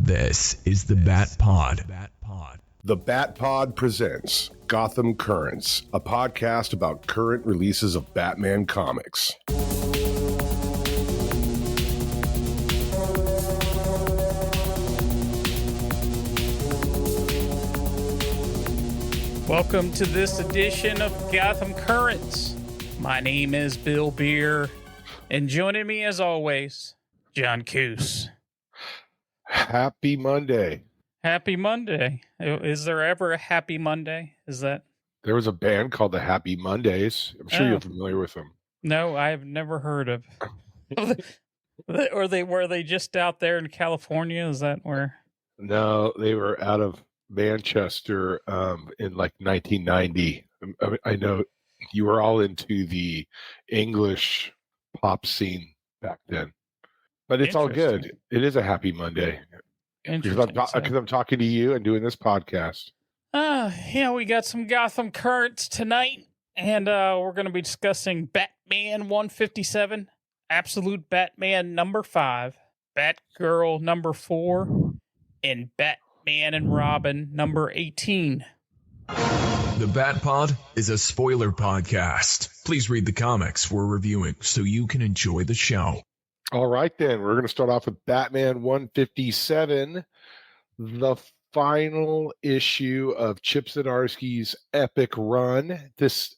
This is the Bat Pod. The Bat Pod presents Gotham Currents, a podcast about current releases of Batman comics. Welcome to this edition of Gotham Currents. My name is Bill Beer, and joining me as always, John Coos. Happy Monday. Happy Monday. Is there ever a happy Monday? There was a band called the Happy Mondays. I'm sure you're familiar with them. No, I've never heard of. Were they just out there in California? Is that where? No, they were out of Manchester in like 1990. I know you were all into the English pop scene back then. But it's all good. It is a happy Monday. Because I'm talking to you and doing this podcast. We got some Gotham Currents tonight, and we're going to be discussing Batman 157, Absolute Batman number 5, Batgirl number 4, and Batman and Robin number 18. The Bat Pod is a spoiler podcast. Please read the comics we're reviewing so you can enjoy the show. All right, then. We're going to start off with Batman 157, the final issue of Chip Zdarsky's epic run. This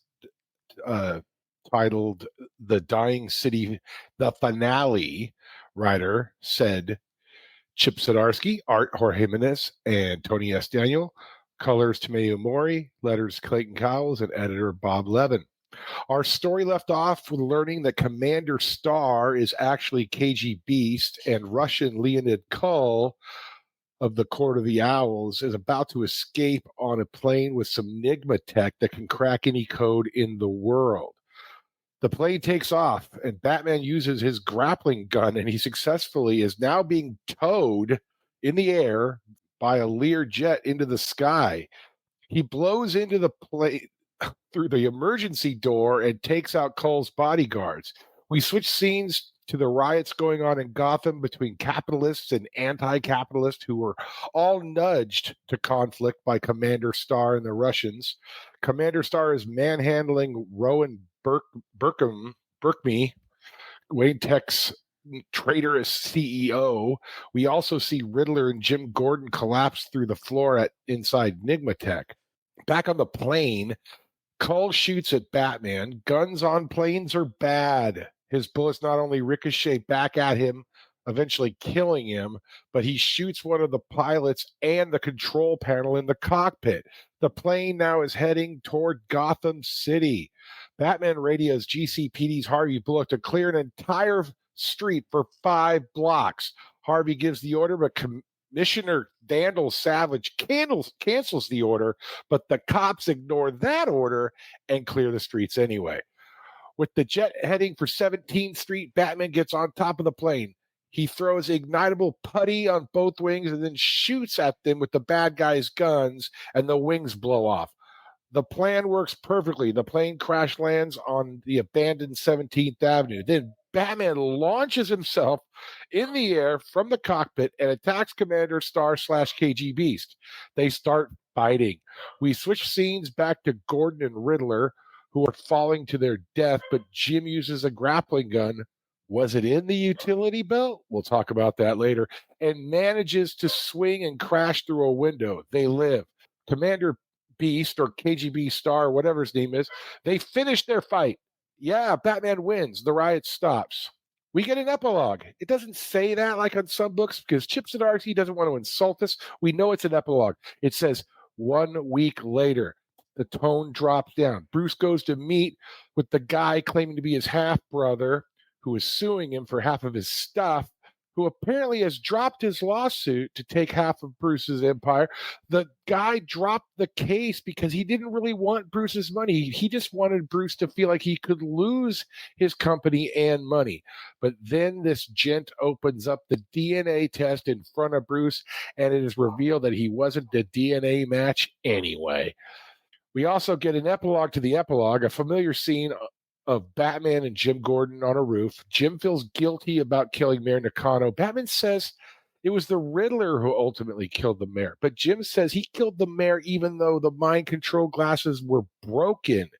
titled The Dying City, the finale. Writer said Chip Zdarsky, art Jorge Jimenez, and Tony S. Daniel, colors Tomeu Mori, letters Clayton Cowles, and editor Bob Levin. Our story left off with learning that Commander Star is actually KG Beast, and Russian Leonid Kull of the Court of the Owls is about to escape on a plane with some Enigma tech that can crack any code in the world. The plane takes off, and Batman uses his grappling gun, and he successfully is now being towed in the air by a Lear jet into the sky. He blows into the plane through the emergency door and takes out Kull's bodyguards. We switch scenes to the riots going on in Gotham between capitalists and anti-capitalists who were all nudged to conflict by Commander Star and the Russians. Commander Star is manhandling Rowan Burkme, Wayne Tech's traitorous CEO. We also see Riddler and Jim Gordon collapse through the floor inside Enigma Tech. Back on the plane, Kull shoots at Batman. Guns on planes are bad. His bullets not only ricochet back at him, eventually killing him, but he shoots one of the pilots and the control panel in the cockpit. The plane now is heading toward Gotham City. Batman radios GCPD's Harvey Bullock to clear an entire street for 5 blocks. Harvey gives the order, but Commissioner Vandal Savage cancels the order, but the cops ignore that order and clear the streets anyway. With the jet heading for 17th Street, Batman gets on top of the plane. He throws ignitable putty on both wings and then shoots at them with the bad guys' guns, and the wings blow off. The plan works perfectly. The plane crash lands on the abandoned 17th Avenue. Then Batman launches himself in the air from the cockpit and attacks Commander Star / KG Beast. They start fighting. We switch scenes back to Gordon and Riddler, who are falling to their death, but Jim uses a grappling gun. Was it in the utility belt? We'll talk about that later. And manages to swing and crash through a window. They live. Commander Beast, or KGB Star, whatever his name is, they finish their fight. Yeah, Batman wins. The riot stops. We get an epilogue. It doesn't say that like on some books because Chip Zdarsky doesn't want to insult us. We know it's an epilogue. It says 1 week later. The tone drops down. Bruce goes to meet with the guy claiming to be his half-brother who is suing him for half of his stuff, who apparently has dropped his lawsuit to take half of Bruce's empire. The guy dropped the case because he didn't really want Bruce's money. He just wanted Bruce to feel like he could lose his company and money. But then this gent opens up the DNA test in front of Bruce, and it is revealed that he wasn't the DNA match anyway. We also get an epilogue to the epilogue, a familiar scene of Batman and Jim Gordon on a roof. Jim feels guilty about killing Mayor Nakano. Batman says it was the Riddler who ultimately killed the mayor. But Jim says he killed the mayor even though the mind control glasses were broken.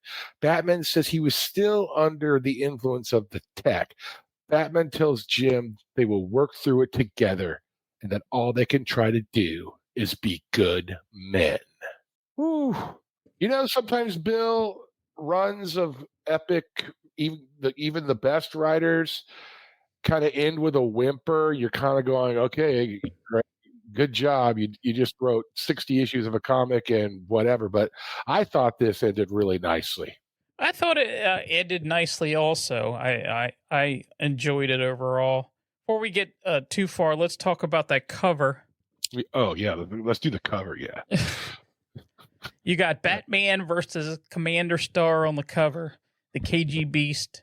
Batman says he was still under the influence of the tech. Batman tells Jim they will work through it together and that all they can try to do is be good men. Whew. Sometimes, Bill, runs of epic, even the best writers kind of end with a whimper. You're kind of going, okay, great, good job. You just wrote 60 issues of a comic and whatever. But I thought this ended really nicely. I thought it ended nicely also. I enjoyed it overall. Before we get too far, let's talk about that cover. Oh, yeah. Let's do the cover, yeah. You got Batman versus Commander Star on the cover, the KG Beast.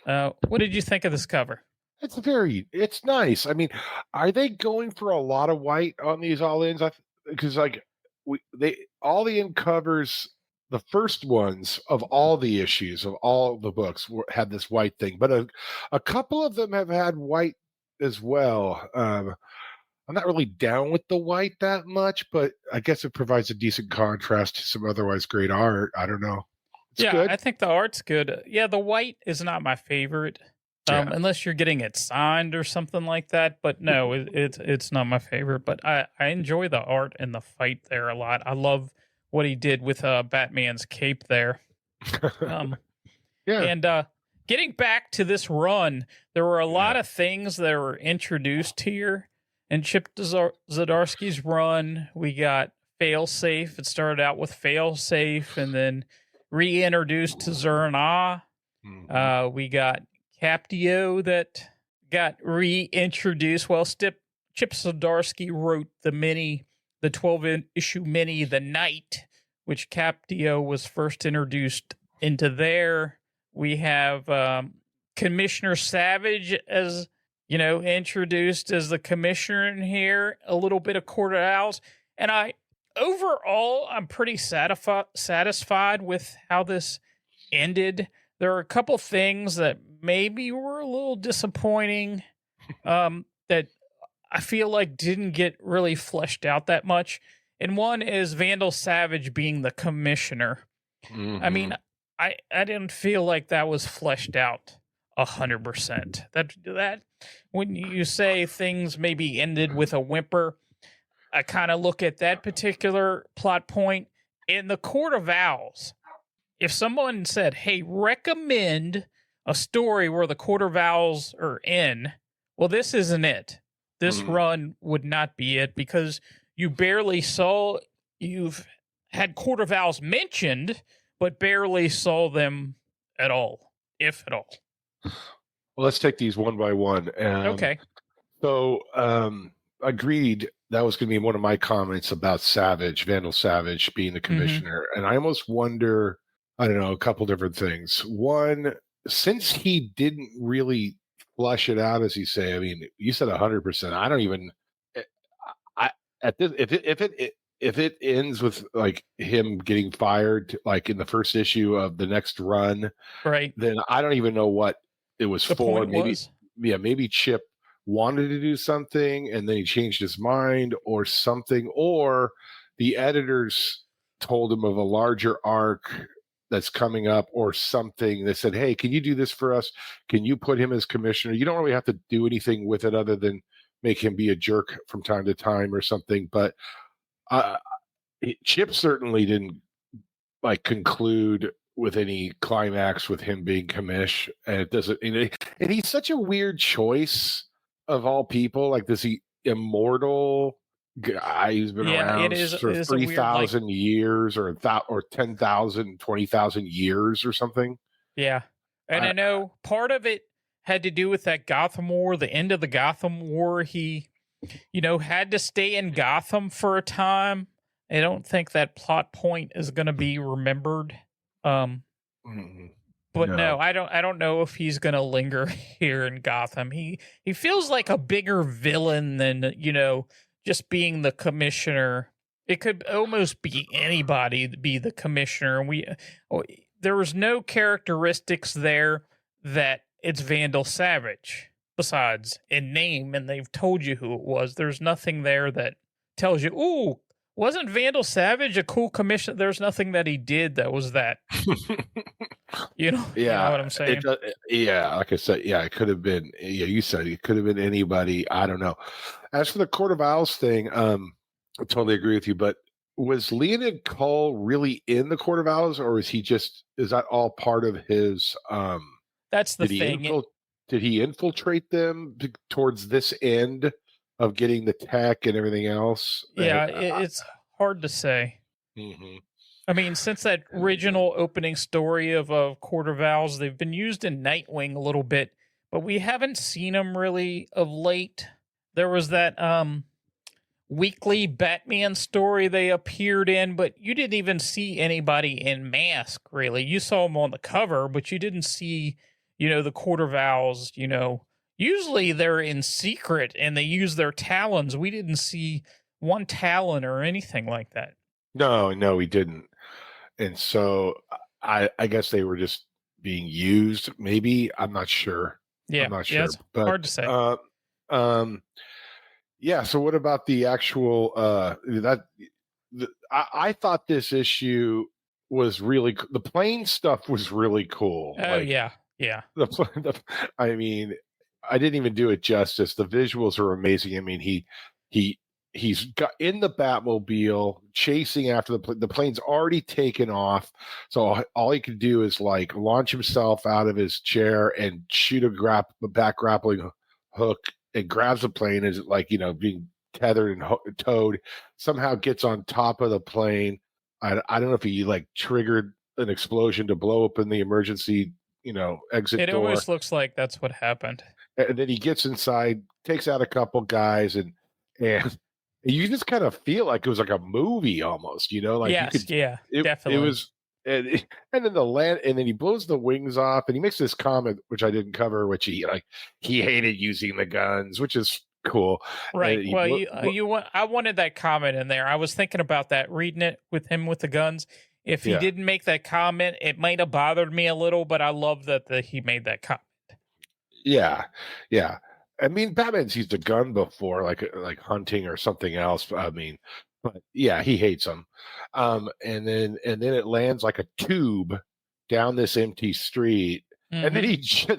What did you think of this cover? It's nice. I mean, are they going for a lot of white on these all-ins? Because all the in covers, the first ones of all the issues of all the books had this white thing, but a couple of them have had white as well. I'm not really down with the white that much, but I guess it provides a decent contrast to some otherwise great art. I don't know. It's good. I think the art's good. Yeah, the white is not my favorite, unless you're getting it signed or something like that. But no, it's not my favorite. But I enjoy the art and the fight there a lot. I love what he did with Batman's cape there. Yeah. And getting back to this run, there were a lot of things that were introduced here. In Chip Zdarsky's run, we got Failsafe. It started out with Failsafe and then reintroduced to Zur-En-Ah. We got Captio that got reintroduced. Well, Chip Zdarsky wrote the 12-issue mini, The Night, which Captio was first introduced into there. We have Commissioner Savage as introduced as the commissioner in here, a little bit of Court of Owls. And I'm pretty satisfied with how this ended. There are a couple things that maybe were a little disappointing that I feel like didn't get really fleshed out that much. And one is Vandal Savage being the commissioner. I mean, I didn't feel like that was fleshed out 100%. That when you say things maybe ended with a whimper, I kind of look at that particular plot point in the Court of Owls. If someone said, "Hey, recommend a story where the Court of Owls are in," well, this isn't it. This run would not be it because you've had Court of Owls mentioned, but barely saw them at all, if at all. Well, let's take these one by one. Okay. So, agreed. That was going to be one of my comments about Vandal Savage being the commissioner. And I almost wonder, I don't know, a couple different things. One, since he didn't really flush it out, as you say, I mean, you said 100%. I don't even, if it ends with like him getting fired, like in the first issue of the next run, right? Then I don't even know what it was the for. Maybe Chip wanted to do something and then he changed his mind or something, or the editors told him of a larger arc that's coming up or something. They said, "Hey, can you do this for us? Can you put him as commissioner? You don't really have to do anything with it other than make him be a jerk from time to time or something." But Chip certainly didn't conclude with any climax with him being commish, and it doesn't. And he's such a weird choice of all people, like this immortal guy who's been around for 3,000 years or 10,000, 20,000 years or something. Yeah, and I know part of it had to do with that Gotham War, the end of the Gotham War. He, had to stay in Gotham for a time. I don't think that plot point is going to be remembered. But no, I don't know if he's going to linger here in Gotham. He feels like a bigger villain than, just being the commissioner. It could almost be anybody to be the commissioner. And there was no characteristics there that it's Vandal Savage. besides in name, and they've told you who it was. There's nothing there that tells you, ooh, wasn't Vandal Savage a cool commission? There's nothing that he did that was that. You know what I'm saying? Like I said, it could have been. Yeah, you said it could have been anybody. I don't know. As for the Court of Owls thing, I totally agree with you. But was Leonid Cull really in the Court of Owls, or is that all part of his? That's the thing. Did he infiltrate them towards this end of getting the tech and everything else? Yeah, it's hard to say. Mm-hmm. I mean, since that original opening story of Court of Owls, they've been used in Nightwing a little bit, but we haven't seen them really of late. There was that weekly Batman story they appeared in, but you didn't even see anybody in mask, really. You saw them on the cover, but you didn't see, the Court of Owls, Usually they're in secret and they use their talons. We didn't see one talon or anything like that. No, we didn't. And so I guess they were just being used. Maybe. I'm not sure. Yeah, I'm not sure. It's hard to say. So what about the actual I thought this issue was really the plane stuff was really cool. Oh, yeah. I mean, I didn't even do it justice. The visuals are amazing. I mean, he's got in the Batmobile chasing after the plane's already taken off. So all he can do is like launch himself out of his chair and shoot a back grappling hook and grabs the plane as being tethered and towed, somehow gets on top of the plane. I don't know if he triggered an explosion to blow open the emergency exit door. It always looks like that's what happened. And then he gets inside, takes out a couple guys, and you just kind of feel like it was like a movie almost, Definitely. It was, and then and then he blows the wings off, and he makes this comment which I didn't cover, which he hated using the guns, which is cool. Right. I wanted that comment in there. I was thinking about that, reading it with him with the guns. If he didn't make that comment, it might have bothered me a little, but I love that he made that comment. Yeah. I mean, Batman's used a gun before, like hunting or something else. I mean, but yeah, he hates them. And then it lands like a tube down this empty street. Mm-hmm. And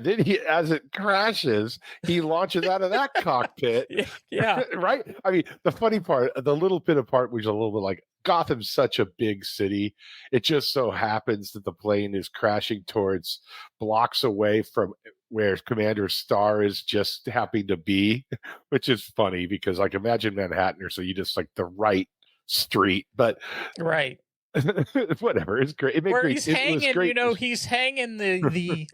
then he, as it crashes, he launches out of that cockpit. Yeah. Right. I mean, the funny part, the little bit of part, which is a little bit like Gotham's such a big city. It just so happens that the plane is crashing towards blocks away from where Commander Starr is just happy to be, which is funny because imagine Manhattan, or so you just the right street, but right. Whatever, it's great. Where he's hanging, he's hanging the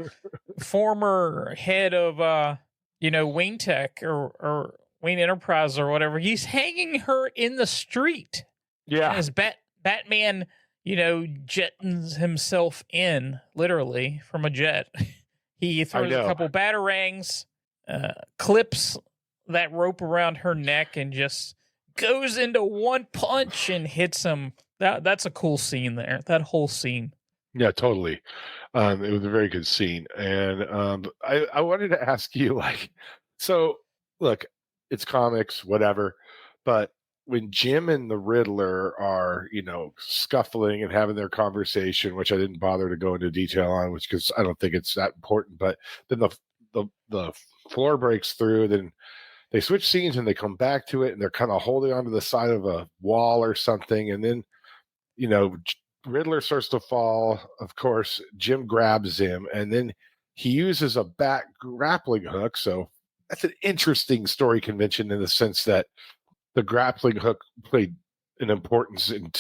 former head of Wayne Tech or Wayne Enterprise or whatever. He's hanging her in the street. Yeah, as Batman, jettons himself in literally from a jet. He throws a couple batarangs, clips that rope around her neck, and just goes into one punch and hits him. That's a cool scene there. That whole scene. Yeah, totally. It was a very good scene. And I wanted to ask you, so look, it's comics, whatever, but when Jim and the Riddler are, scuffling and having their conversation, which I didn't bother to go into detail on, because I don't think it's that important, but then the floor breaks through, then they switch scenes and they come back to it, and they're kind of holding onto the side of a wall or something, and then Riddler starts to fall. Of course, Jim grabs him, and then he uses a back grappling hook. So that's an interesting story convention in the sense that the grappling hook played an importance in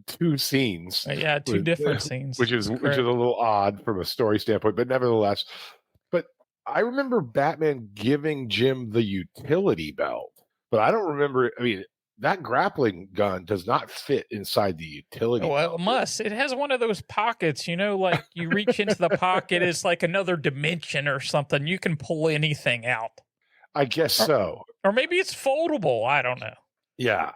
two scenes. Two different scenes, which is a little odd from a story standpoint, but nevertheless. But I remember Batman giving Jim the utility belt, but I don't remember. I mean, that grappling gun does not fit inside the utility belt. Well, it must. It has one of those pockets, like you reach into the pocket, it's like another dimension or something. You can pull anything out. I guess so. Or maybe it's foldable. I don't know. Yeah,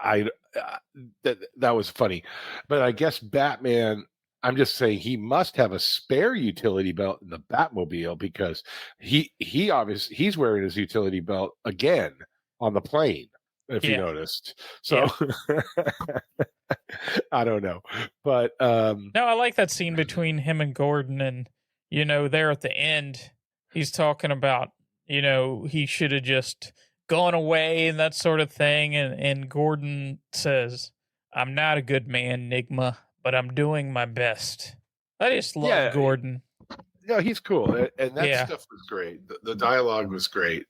that was funny. But I guess Batman, I'm just saying he must have a spare utility belt in the Batmobile because he's wearing his utility belt again on the plane, if you noticed. So I don't know. But no, I like that scene between him and Gordon, and there at the end, he's talking about, he should have just gone away and that sort of thing, and Gordon says, "I'm not a good man, Nigma, but I'm doing my best." I just love Gordon. No, he's cool, and that stuff was great. The dialogue was great.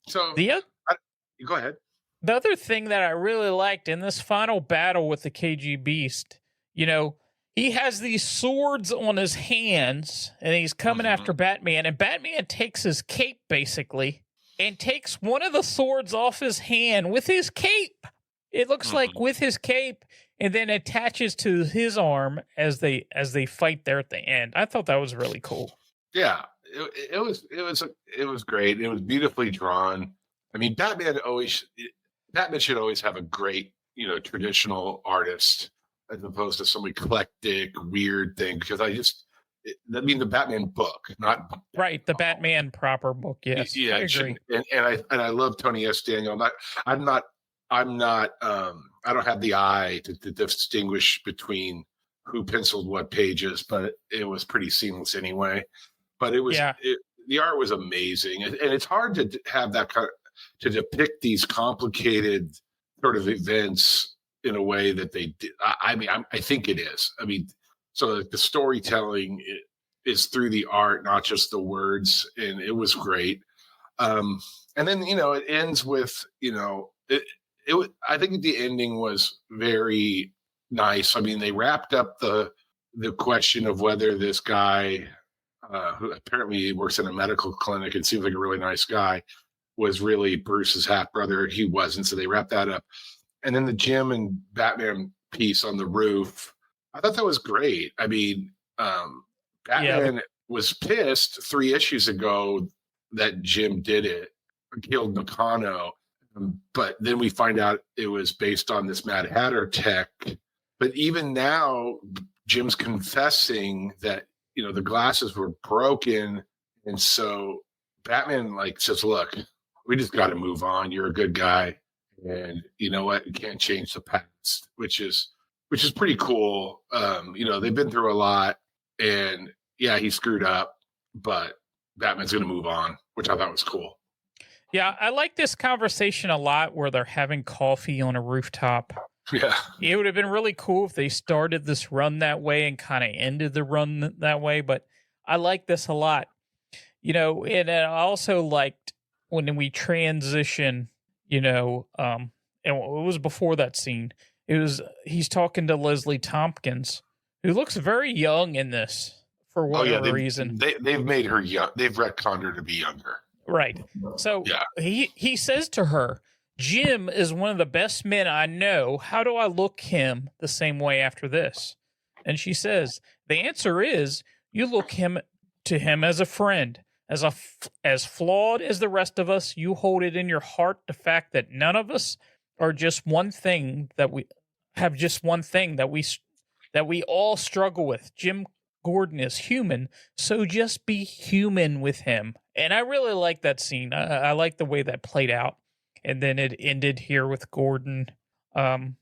So go ahead. The other thing that I really liked in this final battle with the KG Beast, he has these swords on his hands, and he's coming after Batman, and Batman takes his cape basically and takes one of the swords off his hand with his cape. It looks like with his cape, and then attaches to his arm as they fight there at the end. I thought that was really cool. Yeah, it was great. It was beautifully drawn. I mean, Batman should always have a great, traditional artist as opposed to some eclectic, weird thing. Because the Batman book, not right, the Batman proper book. Yes, yeah, I agree. And I love Tony S. Daniel. I don't have the eye to distinguish between who penciled what pages, but it was pretty seamless anyway. But it was the art was amazing, and it's hard to have that kind of, to depict these complicated sort of events in a way that they did. I think it is. I mean, so the storytelling is through the art, not just the words, and it was great. And then it ends with I think the ending was very nice. I mean, they wrapped up the question of whether this guy, who apparently works in a medical clinic and seems like a really nice guy, was really Bruce's half brother. He wasn't, so they wrapped that up. And then the Jim and Batman piece on the roof, I thought that was great. I mean, Batman was pissed 3 issues ago that Jim did it, killed Nakano. But then we find out it was based on this Mad Hatter tech. But even now, Jim's confessing that, the glasses were broken. And so Batman says, look, we just got to move on. You're a good guy. And you know what? You can't change the past, which is pretty cool. They've been through a lot, and he screwed up, but Batman's going to move on, which I thought was cool. Yeah, I like this conversation a lot where they're having coffee on a rooftop. Yeah. It would have been really cool if they started this run that way and kind of ended the run that way, but I like this a lot. And I also liked when we transition, and it was before that scene. He's talking to Leslie Tompkins, who looks very young in this for whatever reason. They've made her young. They've retconned her to be younger. Right. So he says to her, "Jim is one of the best men I know. How do I look him the same way after this?" And she says, "The answer is you look to him as a friend, as flawed as the rest of us. You hold it in your heart the fact that none of us are just one thing that we have, just one thing that we all struggle with. Jim Gordon is human, so just be human with him." And I really like that scene. I like the way that played out. And then it ended here with Gordon. And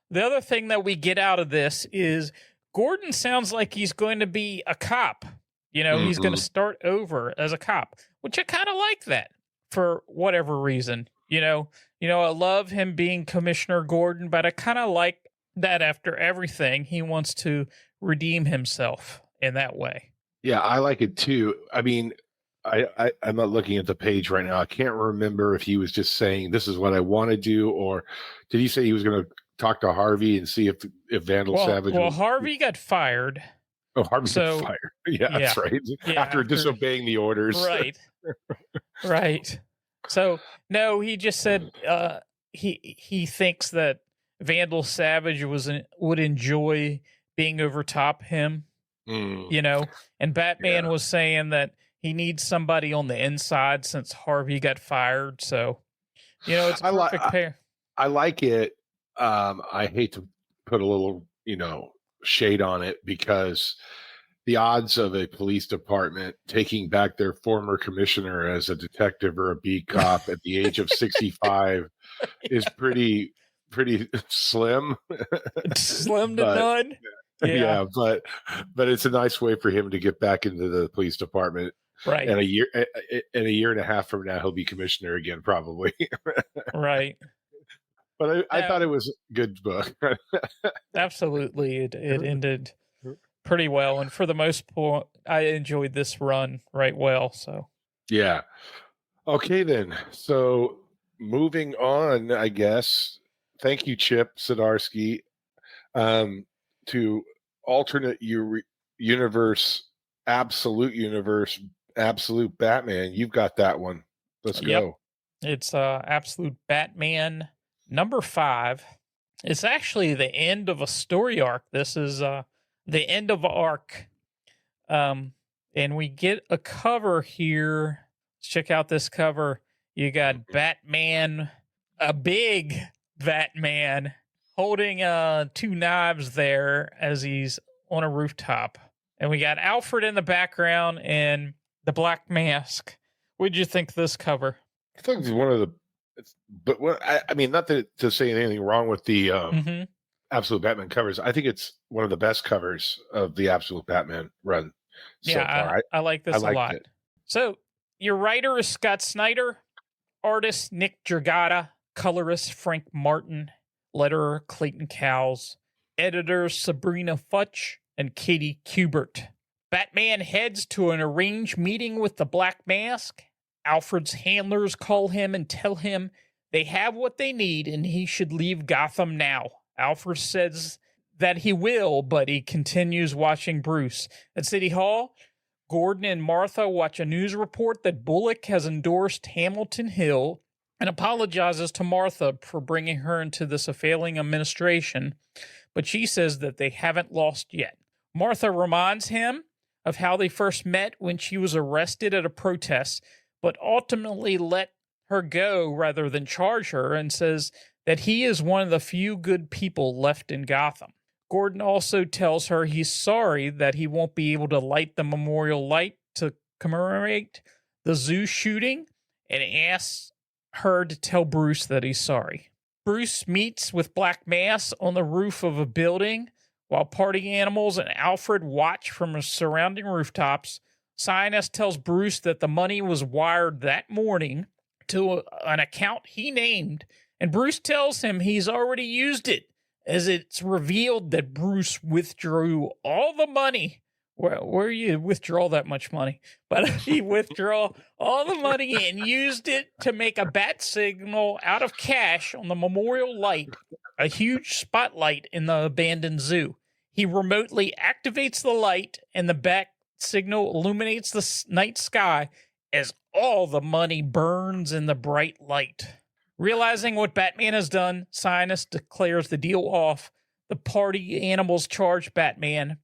the other thing that we get out of this is Gordon sounds like he's going to be a cop. He's going to start over as a cop, which I kind of like that for whatever reason. I love him being Commissioner Gordon, but I kind of like that after everything, he wants to redeem himself in that way. Yeah, I like it too. I mean, I'm not looking at the page right now. I can't remember if he was just saying this is what I want to do, or did he say he was going to talk to Harvey and see if Vandal Savage? Well, Harvey got fired. Oh, Harvey got fired. Yeah, that's right. Yeah, after disobeying the orders. Right. Right. So no, he just said he thinks that Vandal Savage would enjoy being over top him. And Batman was saying that he needs somebody on the inside since Harvey got fired. So, it's a perfect pair. I like it. I hate to put a little shade on it, because the odds of a police department taking back their former commissioner as a detective or a beat cop at the age of 65 is pretty slim. Slim to But none. yeah, but it's a nice way for him to get back into the police department. Right. And a year and a half from now, he'll be commissioner again, probably. Right. But I thought it was a good book. Absolutely. It ended pretty well. And for the most part, I enjoyed this run right well. So, yeah. Okay, then. So moving on, I guess. Thank you, Chip Zdarsky. To alternate universe, absolute Batman. You've got that one. Let's go. It's Absolute Batman number 5. It's actually the end of a story arc. This is the end of an arc. And we get a cover here. Let's check out this cover. You got Batman, a big Batman, holding 2 knives there as he's on a rooftop. And we got Alfred in the background and the Black Mask. What'd you think of this cover? I think it's one of the, but I mean, not to say anything wrong with the Absolute Batman covers. I think it's one of the best covers of the Absolute Batman run so far. I like this a lot. So your writer is Scott Snyder, artist Nick Dragata, colorist Frank Martin, letterer Clayton Cowles, editors Sabrina Futch and Katie Kubert. Batman heads to an arranged meeting with the Black Mask. Alfred's handlers call him and tell him they have what they need and he should leave Gotham now. Alfred says that he will, but he continues watching Bruce. At City Hall, Gordon and Martha watch a news report that Bullock has endorsed Hamilton Hill and apologizes to Martha for bringing her into this failing administration, but she says that they haven't lost yet. Martha reminds him of how they first met when she was arrested at a protest, but ultimately let her go rather than charge her, and says that he is one of the few good people left in Gotham. Gordon also tells her he's sorry that he won't be able to light the memorial light to commemorate the zoo shooting, and asks her to tell Bruce that he's sorry. Bruce meets with Black Mass on the roof of a building while party animals and Alfred watch from surrounding rooftops. Sinus tells Bruce that the money was wired that morning to an account he named, and Bruce tells him he's already used it, as it's revealed that Bruce withdrew all the money. Where you withdraw that much money? But he withdrew all the money and used it to make a bat signal out of cash on the memorial light, a huge spotlight in the abandoned zoo. He remotely activates the light, and the bat signal illuminates the night sky as all the money burns in the bright light. Realizing what Batman has done, Sinus declares the deal off. The party animals charge Batman.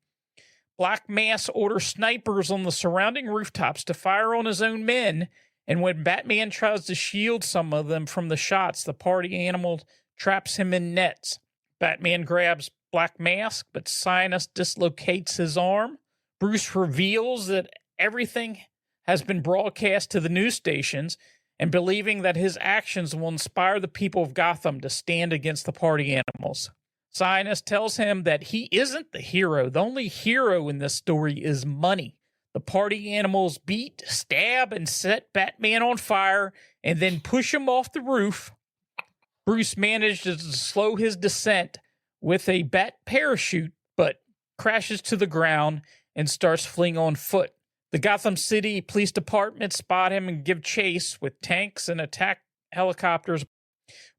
Black Mass orders snipers on the surrounding rooftops to fire on his own men, and when Batman tries to shield some of them from the shots, the party animal traps him in nets. Batman grabs Black Mask, but Sinus dislocates his arm. Bruce reveals that everything has been broadcast to the news stations, and believing that his actions will inspire the people of Gotham to stand against the party animals. Sinus tells him that he isn't the hero. The only hero in this story is money. The party animals beat, stab, and set Batman on fire, and then push him off the roof. Bruce manages to slow his descent with a bat parachute, but crashes to the ground and starts fleeing on foot. The Gotham City Police Department spot him and give chase with tanks and attack helicopters.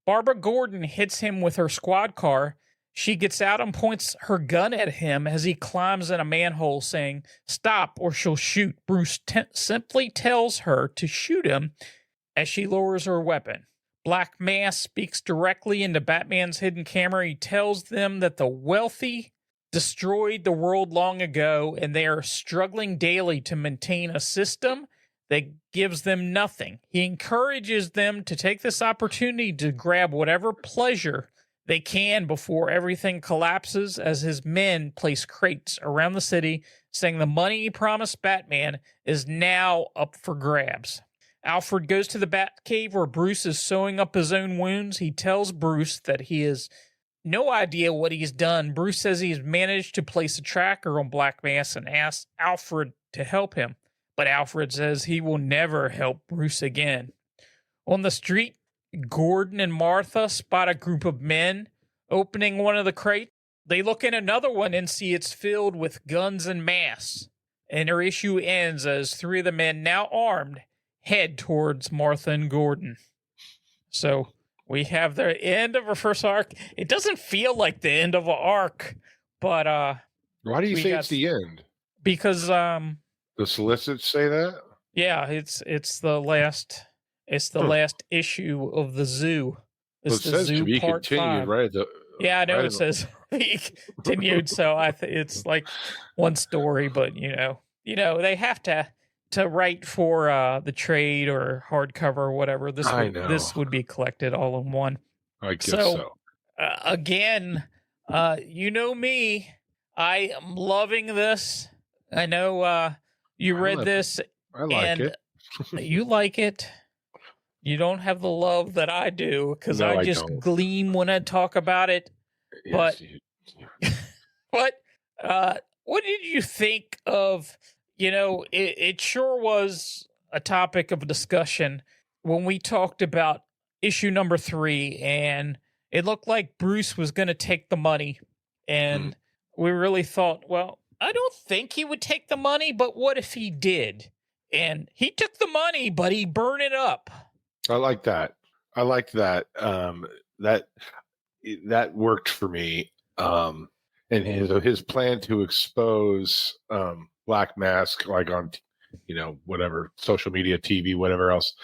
Barbara Gordon hits him with her squad car. She gets out and points her gun at him as he climbs in a manhole, saying, "Stop or she'll shoot." Bruce simply tells her to shoot him as she lowers her weapon. Black Mass speaks directly into Batman's hidden camera. He tells them that the wealthy destroyed the world long ago, and they are struggling daily to maintain a system that gives them nothing. He encourages them to take this opportunity to grab whatever pleasure they can before everything collapses as his men place crates around the city saying the money he promised Batman is now up for grabs. Alfred goes to the Batcave where Bruce is sewing up his own wounds. He tells Bruce that he has no idea what he's done. Bruce says he's managed to place a tracker on Black Mask and asks Alfred to help him. But Alfred says he will never help Bruce again. On the street, Gordon and Martha spot a group of men opening one of the crates. They look in another one and see it's filled with guns and masks. And our issue ends as three of the men, now armed, head towards Martha and Gordon. So we have the end of our first arc. It doesn't feel like the end of an arc, but why do you say it's the end? Because the solicits say that? Yeah, it's the last last issue of the Zoo. It's well, it says Zoo to be Part continued, 5. right? Yeah, I know it says continued, so it's like one story, but you know they have to write for the trade or hardcover or whatever. This would be collected all in one. I guess so. Again, you know me, I am loving this. I know you read this. I like it. You like it. You don't have the love that I do because I just gleam when I talk about it. Yes, But what did you think of? It sure was a topic of discussion when we talked about issue number 3, and it looked like Bruce was going to take the money, and we really thought, well, I don't think he would take the money, but what if he did? And he took the money, but he burned it up. I like that. I liked that. That worked for me. And his plan to expose Black Mask, like on, whatever social media, TV, whatever else,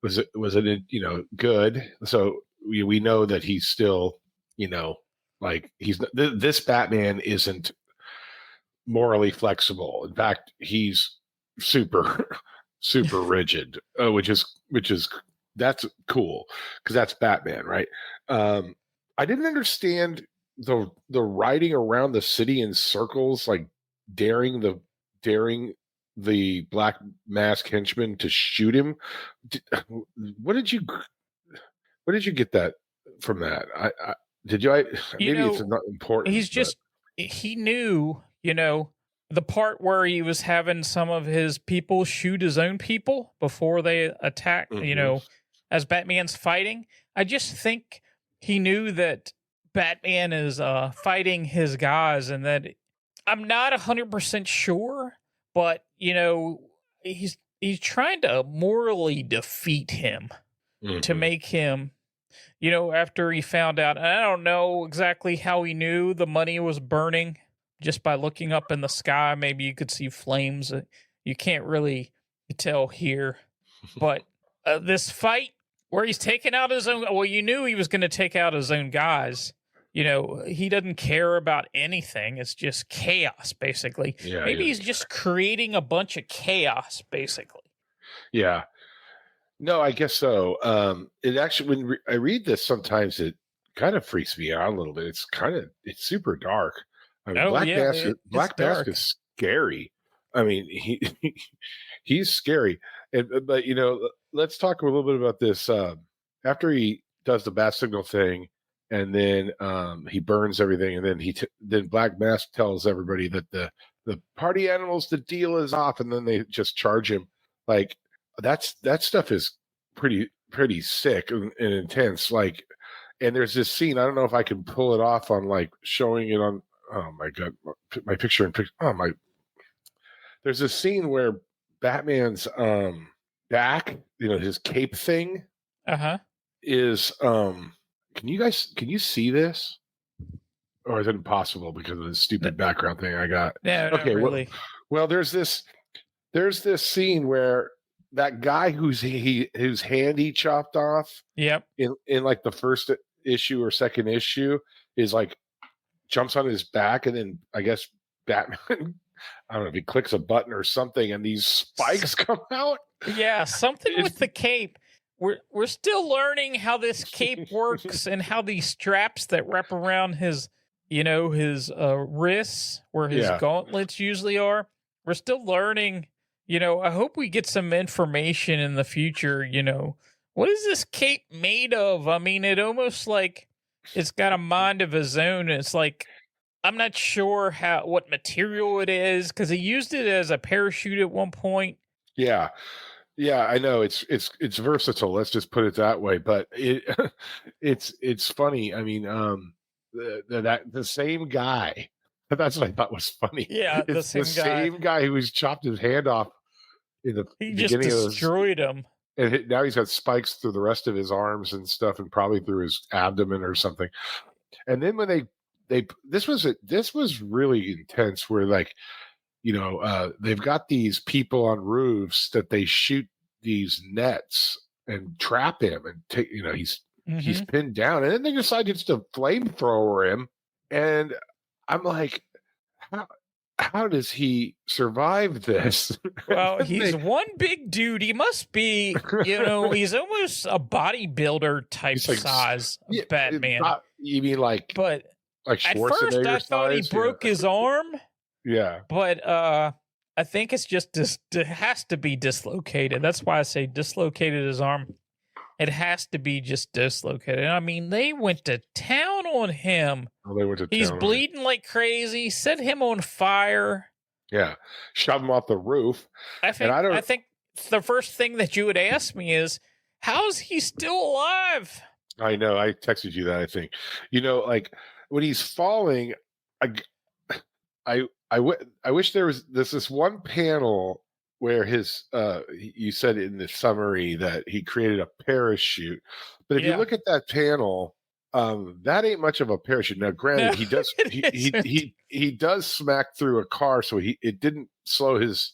was it good. So we know that he's still, like this Batman isn't morally flexible. In fact, he's super rigid, which is that's cool because that's Batman, right? I didn't understand the riding around the city in circles, like daring the Black Mask henchman to shoot him. Where did you get that from? That maybe it's not important. He knew, the part where he was having some of his people shoot his own people before they attack, as Batman's fighting. I just think he knew that Batman is fighting his guys, and that I'm not 100% sure, but he's trying to morally defeat him to make him, after he found out. And I don't know exactly how he knew the money was burning. Just by looking up in the sky, maybe you could see flames. You can't really tell here, but this fight where he's taking out his own. Well, you knew he was going to take out his own guys. He doesn't care about anything. It's just chaos, basically. Yeah, maybe he's just creating a bunch of chaos, basically. Yeah. No, I guess so. It actually, when I read this, sometimes it kind of freaks me out a little bit. It's super dark. I mean, Black Mask is scary. I mean, he's scary. But let's talk a little bit about this. After he does the bat signal thing, and then he burns everything, and then then Black Mask tells everybody that the party animals, the deal is off, and then they just charge him. Like that stuff is pretty sick and intense. Like, and there's this scene. I don't know if I can pull it off on like showing it on. Oh my God, my picture in picture. Oh my! There's a scene where Batman's back, his cape thing, is Can you see this, or is it impossible because of the stupid background thing I got? Yeah, okay. Not really. Well, there's this scene where that guy whose hand he chopped off. Yep. In like the first issue or second issue is like. Jumps on his back, and then I guess Batman, I don't know if he clicks a button or something, and these spikes come out. Yeah, something with the cape. we're still learning how this cape works and how these straps that wrap around his his wrists where his gauntlets usually are. We're still learning. I hope we get some information in the future. What is this cape made of? I mean, it almost like it's got a mind of its own. It's like I'm not sure what material it is because he used it as a parachute at one point. Yeah. Yeah, I know it's versatile. Let's just put it that way. But it's funny. I mean, the same guy. That's what I thought was funny. Yeah, it's the same guy who was chopped his hand off in the beginning just destroyed him. And now he's got spikes through the rest of his arms and stuff, and probably through his abdomen or something. And then when this was really intense. Where like, they've got these people on roofs that they shoot these nets and trap him and take. He's pinned down, and then they decide just to flamethrower him. And I'm like, how does he survive this? Well, he's one big dude. He must be, he's almost a bodybuilder type size of Batman. You mean like at first I thought he broke his arm. Yeah. But I think it's just it has to be dislocated. That's why I say dislocated his arm. It has to be just dislocated. I mean, they went to town on him. Oh, they went to town. He's bleeding like crazy. Set him on fire. Yeah, shove him off the roof. I think the first thing that you would ask me is, how's he still alive? I know. I texted you that. I think, like when he's falling, I wish there's this one panel where you said in the summary that he created a parachute, but if you look at that panel, that ain't much of a parachute. Now, granted, he does he does smack through a car, so it didn't slow his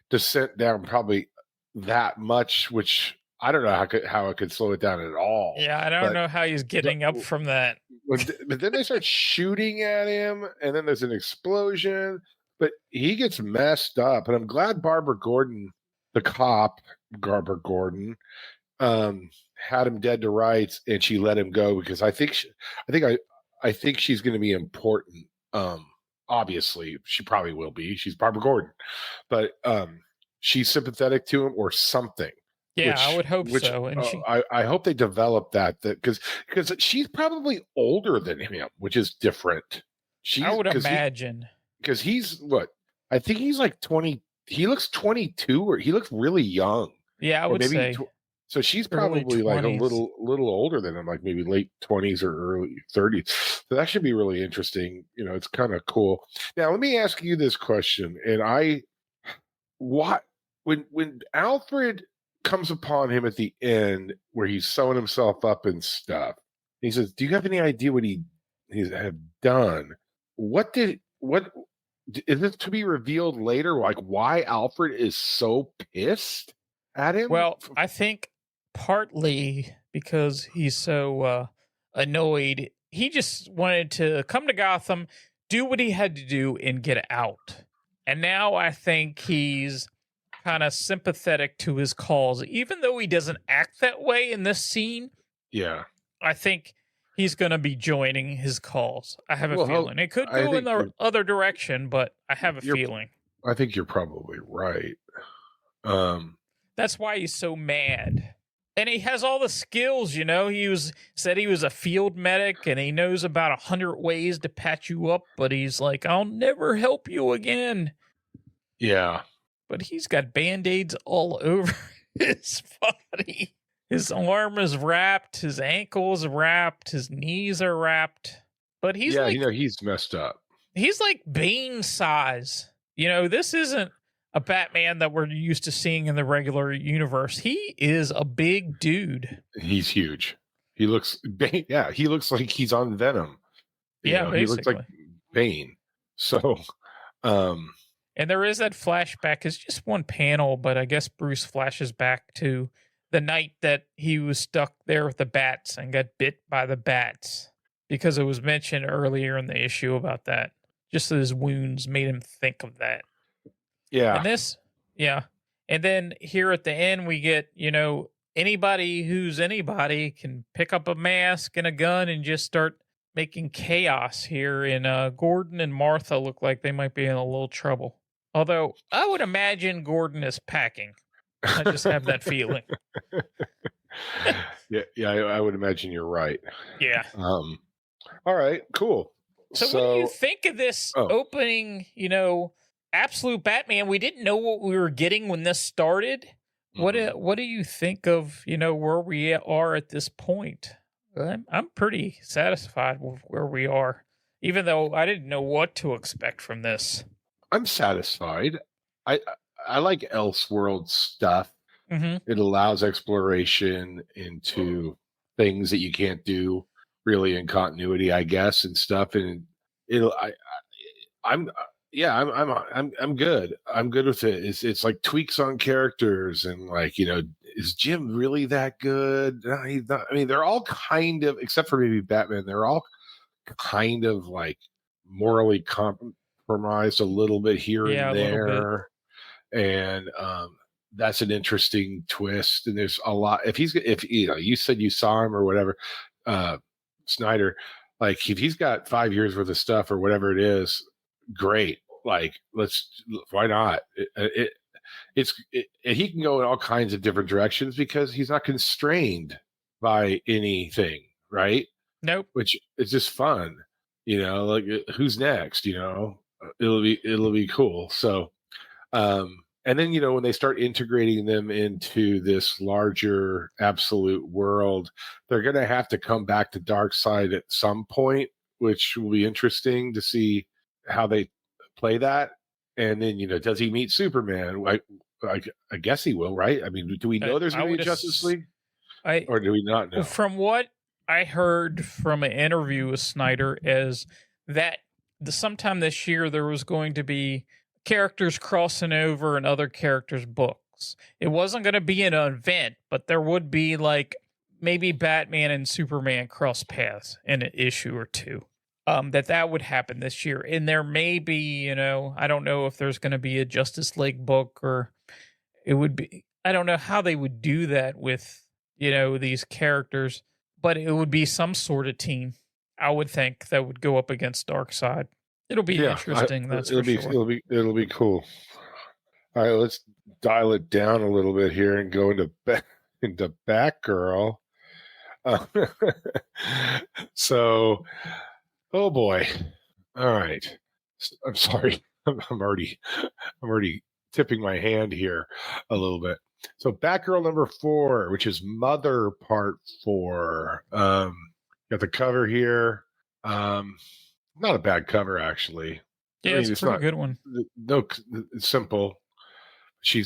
descent down probably that much, which I don't know how it could slow it down at all. Yeah, I don't know how he's getting up from that. But then they start shooting at him, and then there's an explosion. But he gets messed up, and I'm glad Barbara Gordon, the cop, Barbara Gordon, had him dead to rights, and she let him go because I think she's going to be important. Obviously, she probably will be. She's Barbara Gordon, but she's sympathetic to him or something. Yeah, I would hope so. And I hope they develop that because she's probably older than him, which is different. I would imagine. Because he's what? I think he's like 20. He looks 22, or he looks really young. Yeah, I would say. So she's probably like a little older than him, like maybe late 20s or early 30s. So that should be really interesting. It's kind of cool. Now, let me ask you this question. And when Alfred comes upon him at the end where he's sewing himself up and stuff, he says, "Do you have any idea what he have done? What is it to be revealed later? Like why Alfred is so pissed at him?" Well, I think partly because he's so annoyed. He just wanted to come to Gotham, do what he had to do, and get out. And now I think he's kind of sympathetic to his cause, even though he doesn't act that way in this scene. Yeah, I think he's going to be joining his cause. I have a feeling. It could go in the other direction, but I have a feeling. I think you're probably right. That's why he's so mad. And he has all the skills, He said he was a field medic, and he knows about 100 ways to patch you up, but he's like, I'll never help you again. Yeah. But he's got Band-Aids all over his body. His arm is wrapped, his ankle is wrapped, his knees are wrapped. But he's he's messed up. He's like Bane size. This isn't a Batman that we're used to seeing in the regular universe. He is a big dude. He's huge. He looks he looks like he's on Venom. He looks like Bane. So and there is that flashback. It's just one panel, but I guess Bruce flashes back to the night that he was stuck there with the bats and got bit by the bats, because it was mentioned earlier in the issue about that. Just that his wounds made him think of that. Yeah. And and then here at the end, we get, anybody who's anybody can pick up a mask and a gun and just start making chaos here. And Gordon and Martha look like they might be in a little trouble. Although I would imagine Gordon is packing. I just have that feeling. Yeah, I would imagine you're right. Yeah. All right, cool. So what do you think of this opening, Absolute Batman? We didn't know what we were getting when this started. What do you think of, where we are at this point? I'm pretty satisfied with where we are, even though I didn't know what to expect from this. I'm satisfied. I like Elseworld stuff. It allows exploration into things that you can't do really in continuity, I guess, and stuff. And I'm good. I'm good with it. It's like tweaks on characters and like, is Jim really that good? No, he's not. I mean, they're all kind of, except for maybe Batman, they're all kind of like morally compromised a little bit here and there. And that's an interesting twist. And there's a lot. If you said you saw him or whatever, Snyder, like if he's got 5 years worth of stuff or whatever it is, great. Like why not? He can go in all kinds of different directions because he's not constrained by anything, right? Nope. Which is just fun, like who's next, it'll be cool. So, and then, when they start integrating them into this larger absolute world, they're going to have to come back to Darkseid at some point, which will be interesting to see how they play that. And then, does he meet Superman? I guess he will, right? I mean, do we know there's going to be a Justice League? Or do we not know? From what I heard from an interview with Snyder is that sometime this year there was going to be characters crossing over in other characters' books. It wasn't going to be an event, but there would be like maybe Batman and Superman cross paths in an issue or two. That would happen this year. And there may be, I don't know if there's going to be a Justice League book or it would be, I don't know how they would do that with, these characters, but it would be some sort of team, I would think, that would go up against Darkseid. It'll be interesting. It'll be cool. All right, let's dial it down a little bit here and go into Batgirl. So, oh boy. All right. I'm sorry. I'm already tipping my hand here a little bit. So Batgirl number 4, which is Mother Part 4. Got the cover here. Not a bad cover, actually. Yeah, it's a pretty good one. No, it's simple. She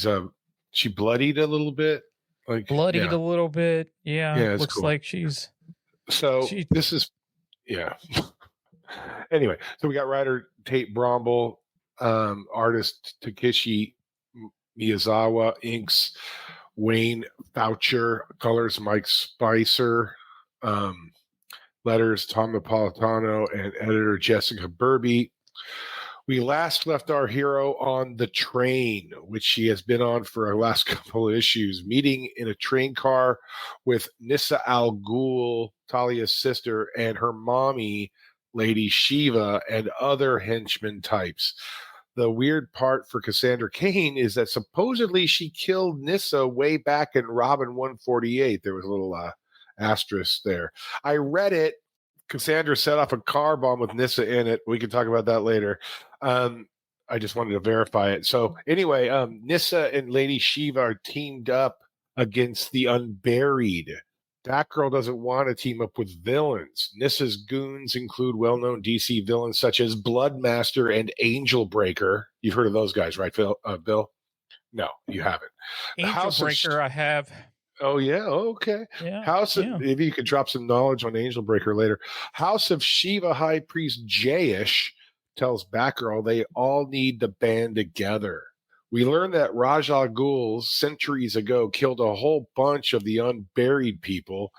bloodied a little bit. A little bit. Yeah, it looks cool. Like she's. So this is, Anyway, so we got writer Tate Bromble, artist Takeshi Miyazawa, inks Wayne Foucher, colors Mike Spicer, letters Tom Napolitano, and editor Jessica Burby. We last left our hero on the train, which she has been on for our last couple of issues, meeting in a train car with Nissa Al Ghul, Talia's sister, and her mommy, Lady Shiva, and other henchmen types. The weird part for Cassandra Cain is that supposedly she killed Nissa way back in Robin 148. There was a little asterisk there. I read it. Cassandra set off a car bomb with Nissa in it. We can talk about that later. I just wanted to verify it. So anyway, Nissa and Lady Shiva are teamed up against the Unburied. Batgirl doesn't want to team up with villains. Nissa's goons include well-known DC villains such as Bloodmaster and Angel Breaker. You've heard of those guys, right, Bill? No, you haven't. Angel Breaker, I have. Oh, yeah? Okay. Yeah, maybe you could drop some knowledge on Angel Breaker later. House of Shiva High Priest Jayesh tells Batgirl they all need to band together. We learned that Ra's al Ghul centuries ago killed a whole bunch of the unburied people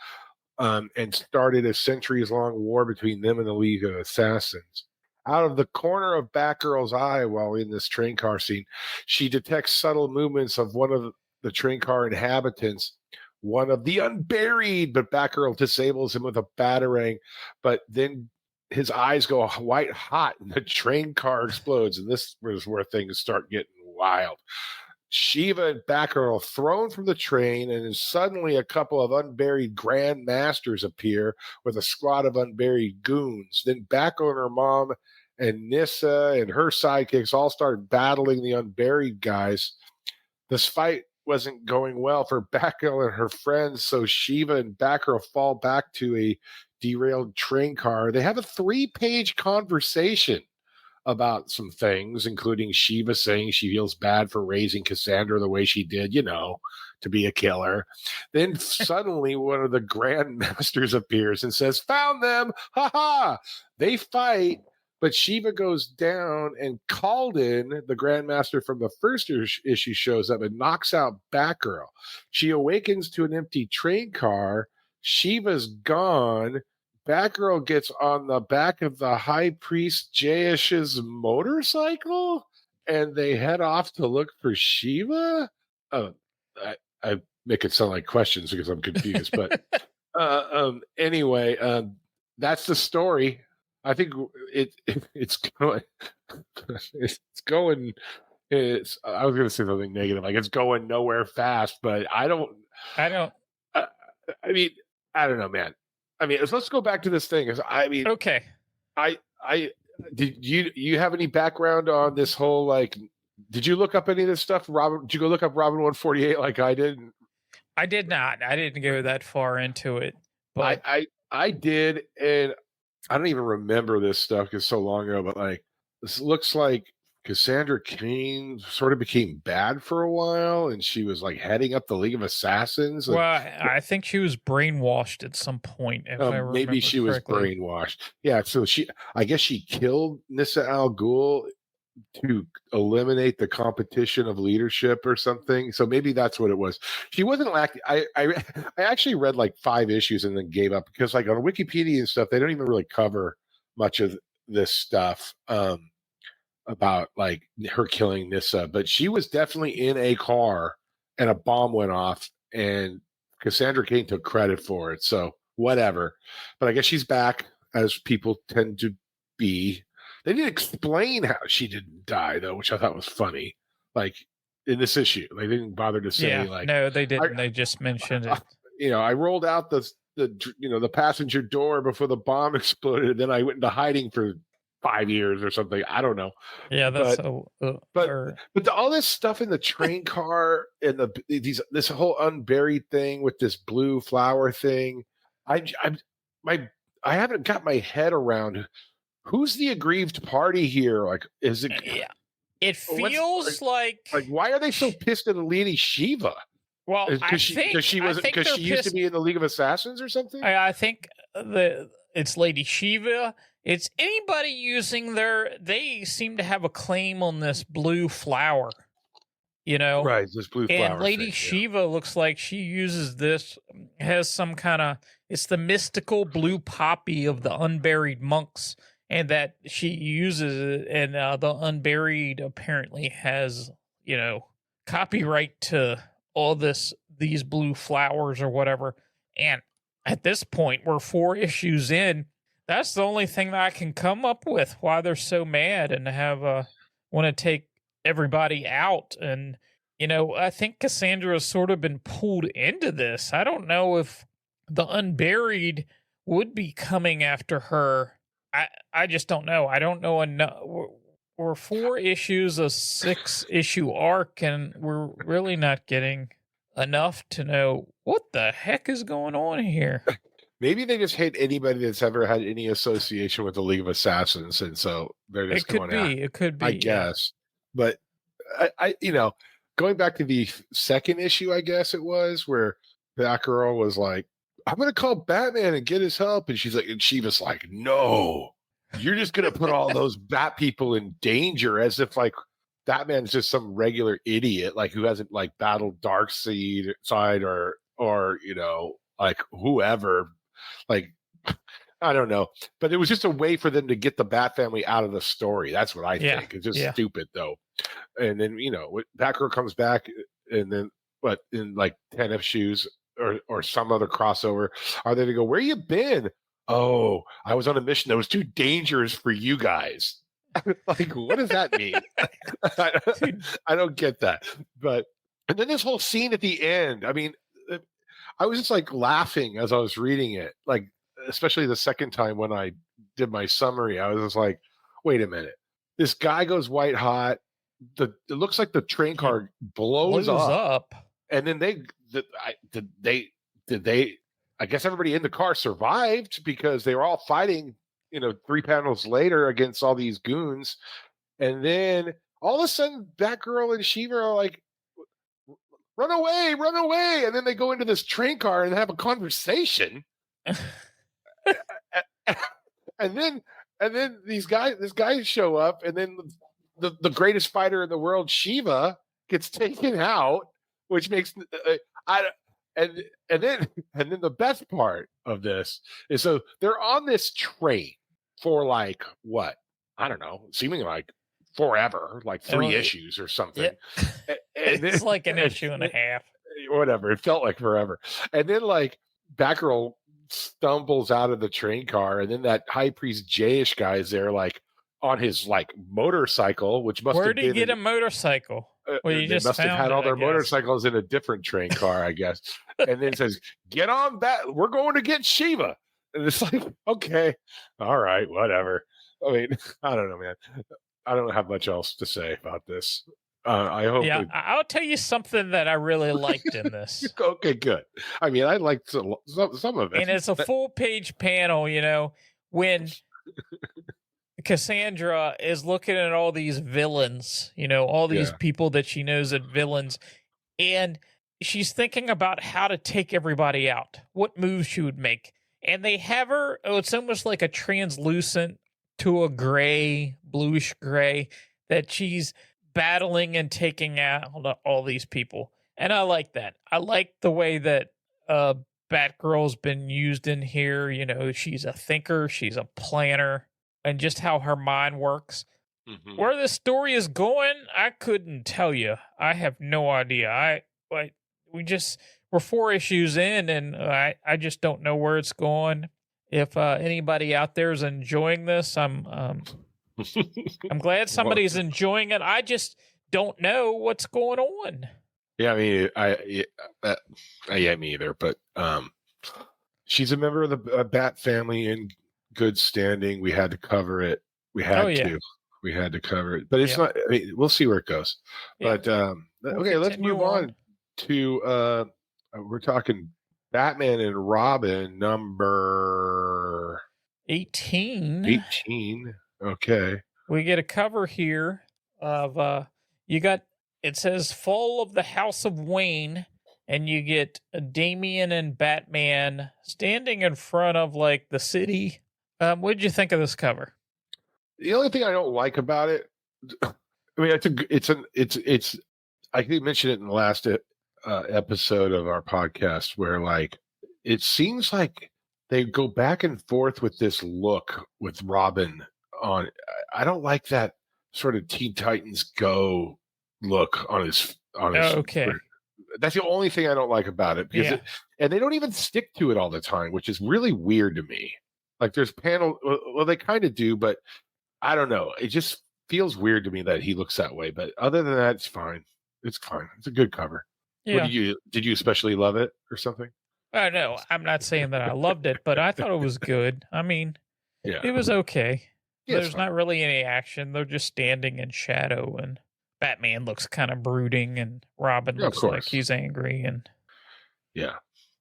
and started a centuries-long war between them and the League of Assassins. Out of the corner of Batgirl's eye while in this train car scene, she detects subtle movements of one of the train car inhabitants one of the Unburied, but Batgirl disables him with a batarang. But then his eyes go white hot and the train car explodes. And this was where things start getting wild. Shiva and Batgirl thrown from the train, and then suddenly a couple of Unburied Grand Masters appear with a squad of Unburied goons. Then Batgirl and her mom and Nyssa and her sidekicks all start battling the Unburied guys. This fight wasn't going well for Batgirl and her friends, so Shiva and Batgirl fall back to a derailed train car. They have a 3-page conversation about some things, including Shiva saying she feels bad for raising Cassandra the way she did, to be a killer. Then suddenly one of the Grand Masters appears and says, "Found them! Ha ha!" They fight, but Shiva goes down, and Calden, the Grandmaster from the first issue, shows up and knocks out Batgirl. She awakens to an empty train car. Shiva's gone. Batgirl gets on the back of the High Priest Jayesh's motorcycle, and they head off to look for Shiva. I make it sound like questions because I'm confused, but anyway, that's the story. I think it's going. I was going to say something negative, like it's going nowhere fast, but I don't. I mean, I don't know, man. I mean, let's go back to this thing. Okay. Did you have any background on this whole, like, did you look up any of this stuff, Robin? Did you go look up Robin 148 like I did? I did not. I didn't go that far into it. But I did, and I don't even remember this stuff because so long ago. But like, this looks like Cassandra Cain sort of became bad for a while, and she was like heading up the League of Assassins. Well, I think she was brainwashed at some point. If I maybe she correctly. was brainwashed. Yeah, so I guess she killed Nyssa Al Ghul to eliminate the competition of leadership or something. So maybe that's what it was. She wasn't like I actually read like 5 issues and then gave up because like on Wikipedia and stuff, they don't even really cover much of this stuff. About like her killing Nyssa, but she was definitely in a car and a bomb went off and Cassandra Cain took credit for it. So whatever. But I guess she's back, as people tend to be. They didn't explain how she didn't die though, which I thought was funny. Like in this issue, they didn't bother to say no, they didn't. They just mentioned it. I rolled out the passenger door before the bomb exploded, and then I went into hiding for 5 years or something. I don't know. Yeah, that's but all this stuff in the train car and this whole Unburied thing with this blue flower thing, I haven't got my head around who's the aggrieved party here. Like, is it? Yeah, it feels like why are they so pissed at Lady Shiva? Well, because she used to be in the League of Assassins or something. I think it's Lady Shiva. It's anybody using they seem to have a claim on this blue flower, Right, this blue flower. And Lady Shiva looks like she uses this, has some kind of, it's the mystical blue poppy of the Unburied monks, and that she uses it, and the Unburied apparently has, copyright to all these blue flowers or whatever. And at this point, we're 4 issues in. That's the only thing that I can come up with why they're so mad and have want to take everybody out. And, I think Cassandra's sort of been pulled into this. I don't know if the Unburied would be coming after her. I just don't know. I don't know enough. We're 4 issues, a 6-issue arc, and we're really not getting enough to know what the heck is going on here. Maybe they just hate anybody that's ever had any association with the League of Assassins, and so they're just going out. It could be. I guess. But I going back to the 2nd issue, I guess it was, where Batgirl was like, "I'm going to call Batman and get his help," and she was like, "No, you're just going to put all those Bat people in danger," as if like Batman's just some regular idiot, like who hasn't like battled Darkseid or like whoever. Like, I don't know, but it was just a way for them to get the Bat family out of the story. That's what I think. It's just stupid though. And then Batgirl comes back, and then in like 10 issues, or some other crossover, are they to go, where you been? Oh, I was on a mission that was too dangerous for you guys. Like, what does that mean? I don't get that. But and then this whole scene at the end, I mean, I was just like laughing as I was reading it, like especially the second time when I did my summary. I was just like, wait a minute, this guy goes white hot. It looks like the train car blows up, and then I guess everybody in the car survived because they were all fighting, 3 panels later against all these goons. And then all of a sudden, Batgirl and Shiva are like, run away, run away. And then they go into this train car and have a conversation. and then these guys show up, and then the greatest fighter in the world, Shiva, gets taken out, which makes and then the best part of this is, so they're on this train for like what? I don't know, seeming like forever, like 3 issues or something. Yeah. It's like an issue and a half. Whatever. It felt like forever. And then like Batgirl stumbles out of the train car, and then that High Priest Jayish guy is there, like on his like motorcycle, which must Where have did he get a motorcycle? Well, you they just must have had all their guess. motorcycles in a different train car, I guess. And then says, "Get on that. We're going to get Shiva." And it's like, okay, all right, whatever. I mean, I don't know, man. I don't have much else to say about this. I hope. Yeah, I'll tell you something that I really liked in this. Okay, good. I mean, I liked some of it. And it's a full-page panel, when Cassandra is looking at all these villains, all these people that she knows as villains, and she's thinking about how to take everybody out, what moves she would make. And they have her, it's almost like a translucent to a gray, bluish gray, that she's battling and taking out all these people. And I like that. I like the way that Batgirl's been used in here. She's a thinker, she's a planner, and just how her mind works. Mm-hmm. Where this story is going, I couldn't tell you. I have no idea. We're 4 issues in, and I just don't know where it's going. If anybody out there is enjoying this, I'm glad somebody's enjoying it. I just don't know what's going on. Yeah, I mean, yeah, me either. But she's a member of the Bat family in good standing. We had to cover it. We had to cover it. But it's not. I mean, we'll see where it goes. Yeah. But okay, let's move on to. We're talking Batman and Robin number 18. 18. Okay. We get a cover here of it says Fall of the House of Wayne, and you get Damian and Batman standing in front of like the city. What did you think of this cover? The only thing I don't like about it, I mean, it's I think you mentioned it in the last episode of our podcast, where like it seems like they go back and forth with this look with Robin on. I don't like that sort of Teen Titans Go look on his. Okay. That's the only thing I don't like about it, because and they don't even stick to it all the time, which is really weird to me. Like there's well, they kind of do, but I don't know. It just feels weird to me that he looks that way. But other than that, it's fine. It's fine. It's a good cover. Yeah. Did you especially love it or something? No, I'm not saying that I loved it, but I thought it was good. I mean, it was okay. Yeah, there's not really any action. They're just standing in shadow, and Batman looks kind of brooding, and Robin looks like he's angry. And yeah,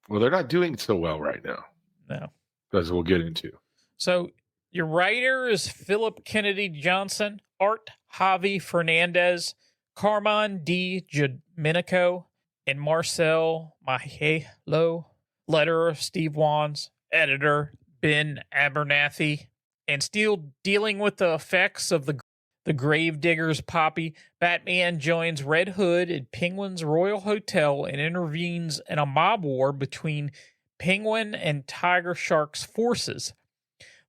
well, they're not doing so well right now. No, as we'll get into. So your writer is Philip Kennedy Johnson, art Javi Fernandez, Carmine D. Domenico, and Marcel Mahalo, letterer Steve Wands, editor Ben Abernathy, and still dealing with the effects of the Gravedigger's Poppy. Batman joins Red Hood at Penguin's Royal Hotel and intervenes in a mob war between Penguin and Tiger Shark's forces.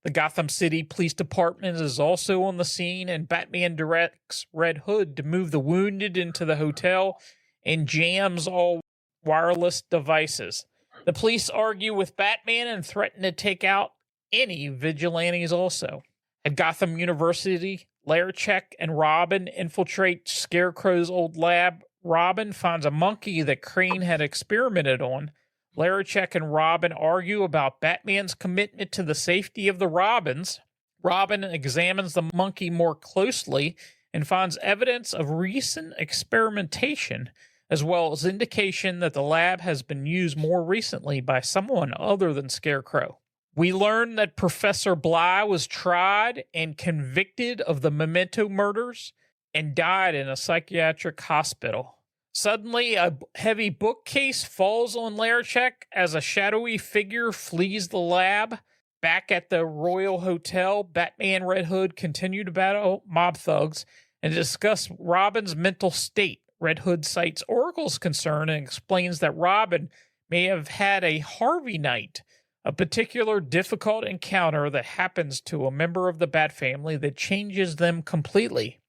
The Gotham City Police Department is also on the scene, and Batman directs Red Hood to move the wounded into the hotel and jams all wireless devices. The police argue with Batman and threaten to take out any vigilantes also. At Gotham University, Larachek and Robin infiltrate Scarecrow's old lab. Robin finds a monkey that Crane had experimented on. Larachek and Robin argue about Batman's commitment to the safety of the Robins. Robin examines the monkey more closely and finds evidence of recent experimentation, as well as indication that the lab has been used more recently by someone other than Scarecrow. We learn that Professor Bly was tried and convicted of the Memento murders and died in a psychiatric hospital. Suddenly, a heavy bookcase falls on Larachek as a shadowy figure flees the lab. Back at the Royal Hotel, Batman and Red Hood continue to battle mob thugs and discuss Robin's mental state. Red Hood cites Oracle's concern and explains that Robin may have had a Harvey night, a particular difficult encounter that happens to a member of the Bat family that changes them completely.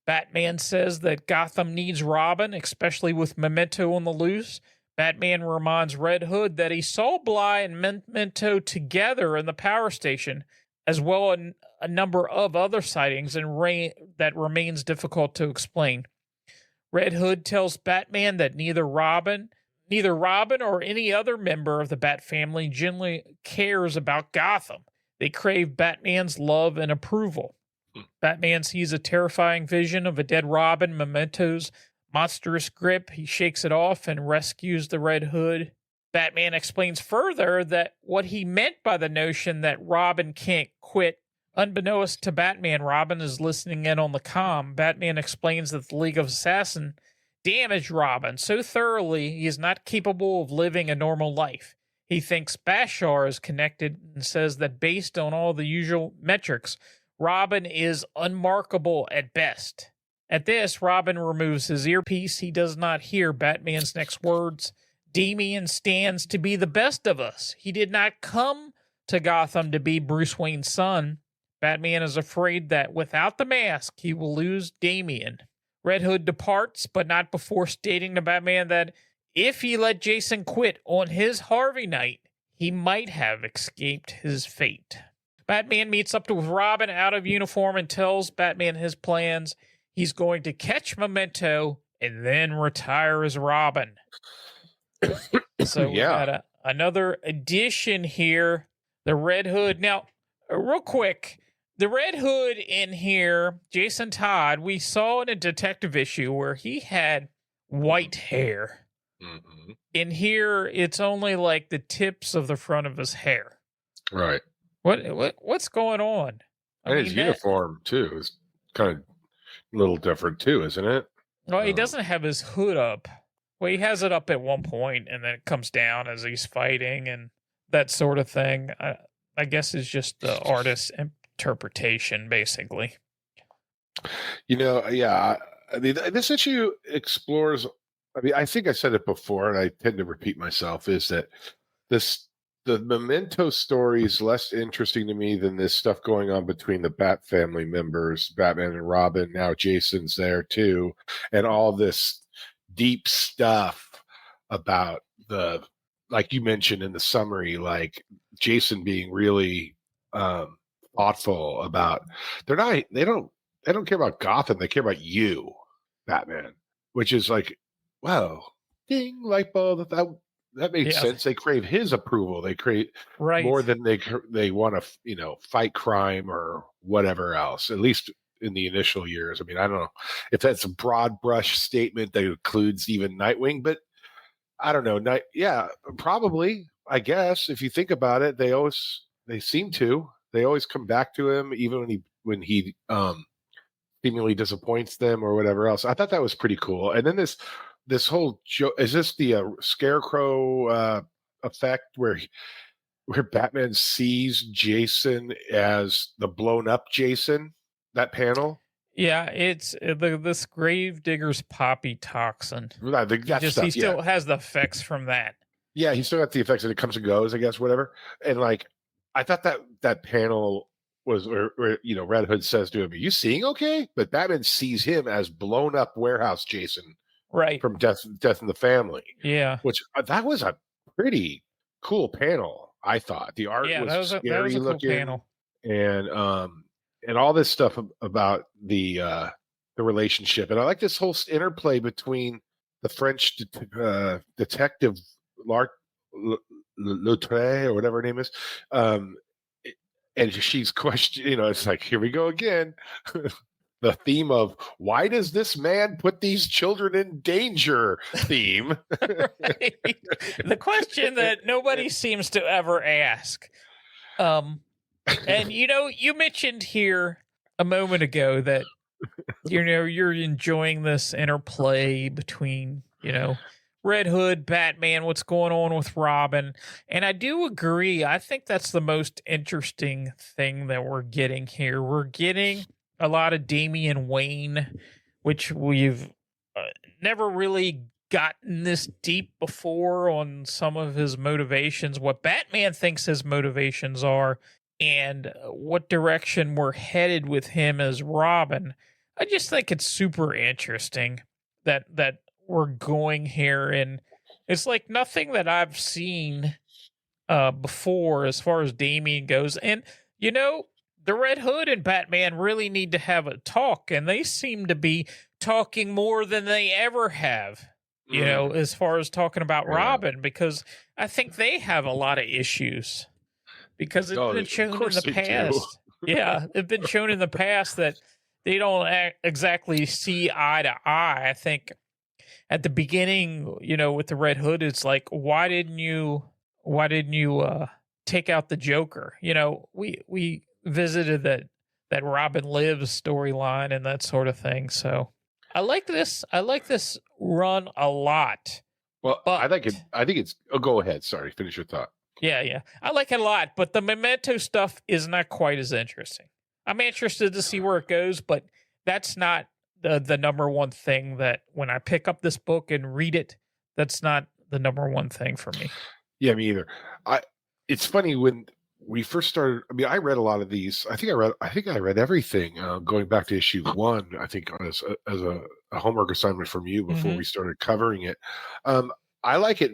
Batman says that Gotham needs Robin, especially with Memento on the loose. Batman reminds Red Hood that he saw Bly and Memento together in the power station, as well as a number of other sightings that remains difficult to explain. Red Hood tells Batman that neither Robin or any other member of the Bat family genuinely cares about Gotham. They crave Batman's love and approval. Batman sees a terrifying vision of a dead Robin, Memento's monstrous grip. He shakes it off and rescues the Red Hood. Batman explains further that what he meant by the notion that Robin can't quit. Unbeknownst to Batman, Robin is listening in on the comm. Batman explains that the League of Assassins damaged Robin so thoroughly he is not capable of living a normal life. He thinks Bashar is connected and says that based on all the usual metrics, Robin is unmarkable at best. At this, Robin removes his earpiece. He does not hear Batman's next words. Damian stands to be the best of us. He did not come to Gotham to be Bruce Wayne's son. Batman is afraid that without the mask, he will lose Damian. Red Hood departs, but not before stating to Batman that if he let Jason quit on his Harvey night, he might have escaped his fate. Batman meets up with Robin out of uniform and tells Batman his plans. He's going to catch Memento and then retire as Robin. So we got another addition here. The Red Hood. Now, real quick, the Red Hood in here, Jason Todd, we saw in a detective issue where he had white hair. Mm-hmm. In here, it's only like the tips of the front of his hair. Right. What's going on? And his uniform, too, is kind of a little different, too, isn't it? Well, he doesn't have his hood up. Well, he has it up at one point, and then it comes down as he's fighting and that sort of thing. I guess it's just the artist's interpretation, basically. Yeah. I mean, this issue explores... I mean, I think I said it before, and I tend to repeat myself, is that the Memento story is less interesting to me than this stuff going on between the Bat family members, Batman and Robin. Now Jason's there too, and all this deep stuff about like you mentioned in the summary, like Jason being really thoughtful about they don't care about Gotham, they care about you, Batman, which is like, wow, ding, light bulb. That makes sense. They crave his approval. They crave more than they want to, fight crime or whatever else. At least in the initial years. I mean, I don't know if that's a broad brush statement that includes even Nightwing, but I don't know. Probably. I guess if you think about it, they always come back to him, even when he seemingly disappoints them or whatever else. I thought that was pretty cool. And then this whole joke, is this the Scarecrow effect where Batman sees Jason as the blown up Jason, that panel? Yeah, it's this Gravedigger's poppy toxin. He still has the effects from that. Yeah, he still got the effects and it comes and goes, I guess, whatever. And like, I thought that panel was where Red Hood says to him, "Are you seeing okay?" But Batman sees him as blown up warehouse Jason. Right. From Death in the Family. Yeah. Which that was a pretty cool panel. I thought the art Yeah, was that was scary a cool looking, panel. and all this stuff about the relationship, and I like this whole interplay between the French detective Lark Lautre or whatever her name is, um, and she's questioning. It's like, here we go again. The theme of why does this man put these children in danger theme. Right. The question that nobody seems to ever ask. And you mentioned here a moment ago that you're enjoying this interplay between Red Hood, Batman, what's going on with Robin, and I do agree. I think that's the most interesting thing that we're getting here. We're getting a lot of Damian Wayne, which we've never really gotten this deep before on some of his motivations, what Batman thinks his motivations are, and what direction we're headed with him as Robin. I just think it's super interesting that we're going here, and it's like nothing that I've seen before as far as Damian goes. And the Red Hood and Batman really need to have a talk, and they seem to be talking more than they ever have. As far as talking about Robin, because I think they have a lot of issues. Because it's been shown in the past. Yeah, it's been shown in the past that they don't exactly see eye to eye. I think at the beginning, with the Red Hood, it's like, why didn't you take out the Joker? We visited that Robin Lives storyline and that sort of thing. So I like this run a lot. Well, I think it's. Oh, go ahead. Sorry, finish your thought. Yeah. I like it a lot, but the Memento stuff is not quite as interesting. I'm interested to see where it goes, but that's not the number one thing that when I pick up this book and read it, that's not the number one thing for me. Yeah, me either. It's funny when we first started. I mean, I read a lot of these. I think I read everything going back to issue 1. I think as a homework assignment from you before we started covering it. I like it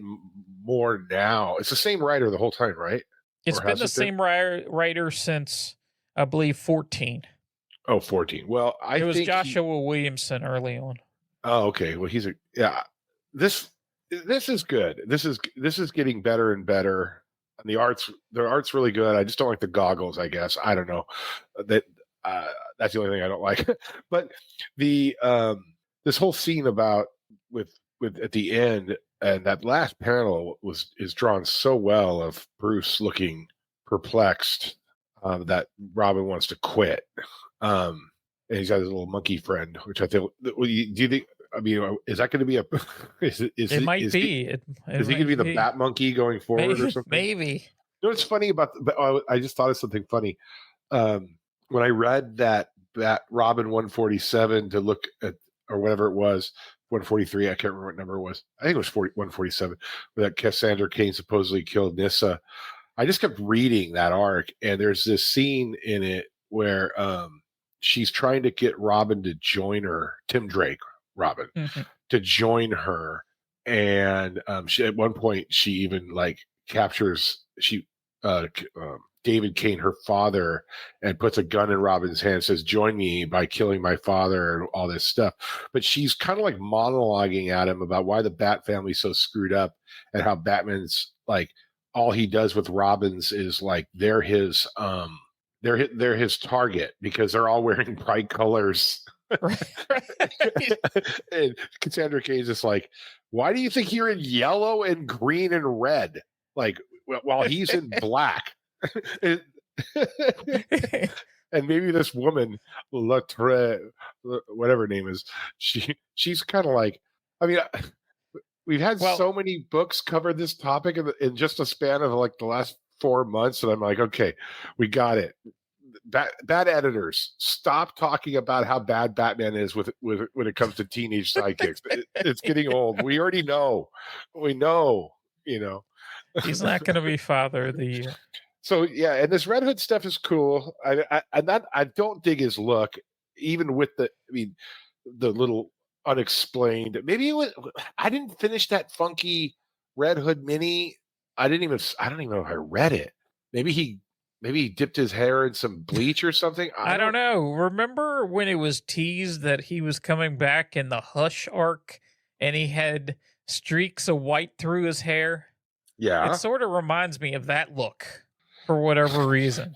more now. It's the same writer the whole time, right? It's been the same writer since, I believe, 14. Oh, 14. Well, it was Joshua Williamson early on. Oh, okay. Well, this is good. This is getting better and better. And the art's really good. I just don't like the goggles, I guess. I don't know. That's the only thing I don't like. But the this whole scene about with at the end, and that last panel is drawn so well of Bruce looking perplexed that Robin wants to quit. And he's got his little monkey friend, which I think. Do you think? I mean, is that going to be a? Is he going to be the Bat Monkey going forward or something? Maybe. What's funny about? I just thought of something funny. When I read that Robin 147 to look at, or whatever it was, 143, I can't remember what number it was. I think it was 147, where that Cassandra Cain supposedly killed Nyssa. I just kept reading that arc, and there's this scene in it where she's trying to get Robin to join her, Tim Drake, Robin, to join her. And she, at one point, she even captures David Cain, her father, and puts a gun in Robin's hand, says, "Join me by killing my father," and all this stuff. But she's kind of monologuing at him about why the Bat family's so screwed up, and how Batman's all he does with Robins is they're his target because they're all wearing bright colors. And Cassandra Cain's just why do you think you're in yellow and green and red? While he's in black. And maybe this woman, Latre, whatever her name is, she's kind of I mean, we've had so many books cover this topic in just a span of the last 4 months, and I'm okay, we got it. Bad editors, stop talking about how bad Batman is with when it comes to teenage sidekicks. It's getting old. We already know. We know. He's not going to be Father of the Year. So yeah, and this Red Hood stuff is cool. I don't dig his look, even with the little unexplained. Maybe I didn't finish that funky Red Hood mini, I don't even know if I read it. Maybe he dipped his hair in some bleach or something. I don't know. Remember when it was teased that he was coming back in the Hush arc and he had streaks of white through his hair? Yeah. It sort of reminds me of that look for whatever reason.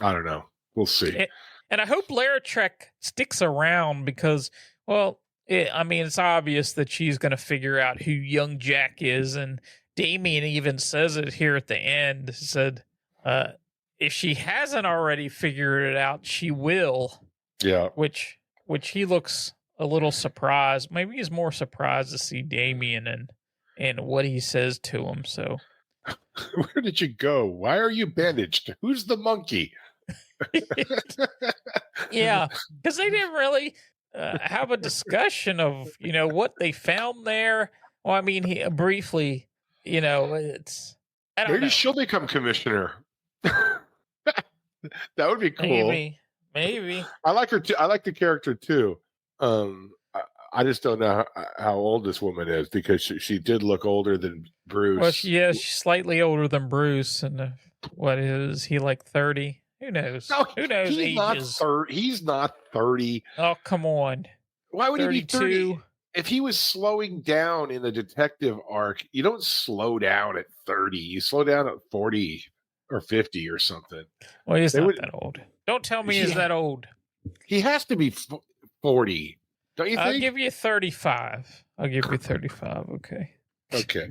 I don't know. We'll see. And I hope Lara Trek sticks around because, well, it's obvious that she's going to figure out who young Jack is. And Damien even says it here at the end. Said, if she hasn't already figured it out, she will. Yeah. Which he looks a little surprised. Maybe he's more surprised to see Damien and what he says to him. So, where did you go? Why are you bandaged? Who's the monkey? Yeah, because they didn't really have a discussion of what they found there. Well, I mean, he briefly, it's. I don't know. Maybe she'll become commissioner. That would be cool. Maybe. I like her too. I like the character too. I just don't know how old this woman is because she did look older than Bruce. Well, she's slightly older than Bruce. And what is he, like 30? Who knows? No, Who knows he's ages? He's not 30. Oh, come on. Why would 32? he be 30? If he was slowing down in the detective arc, you don't slow down at 30. You slow down at 40 or 50 or something. Well, he's not that old. Don't tell me he's that old. He has to be 40. Don't you think? I'll give you 35. Okay. Okay.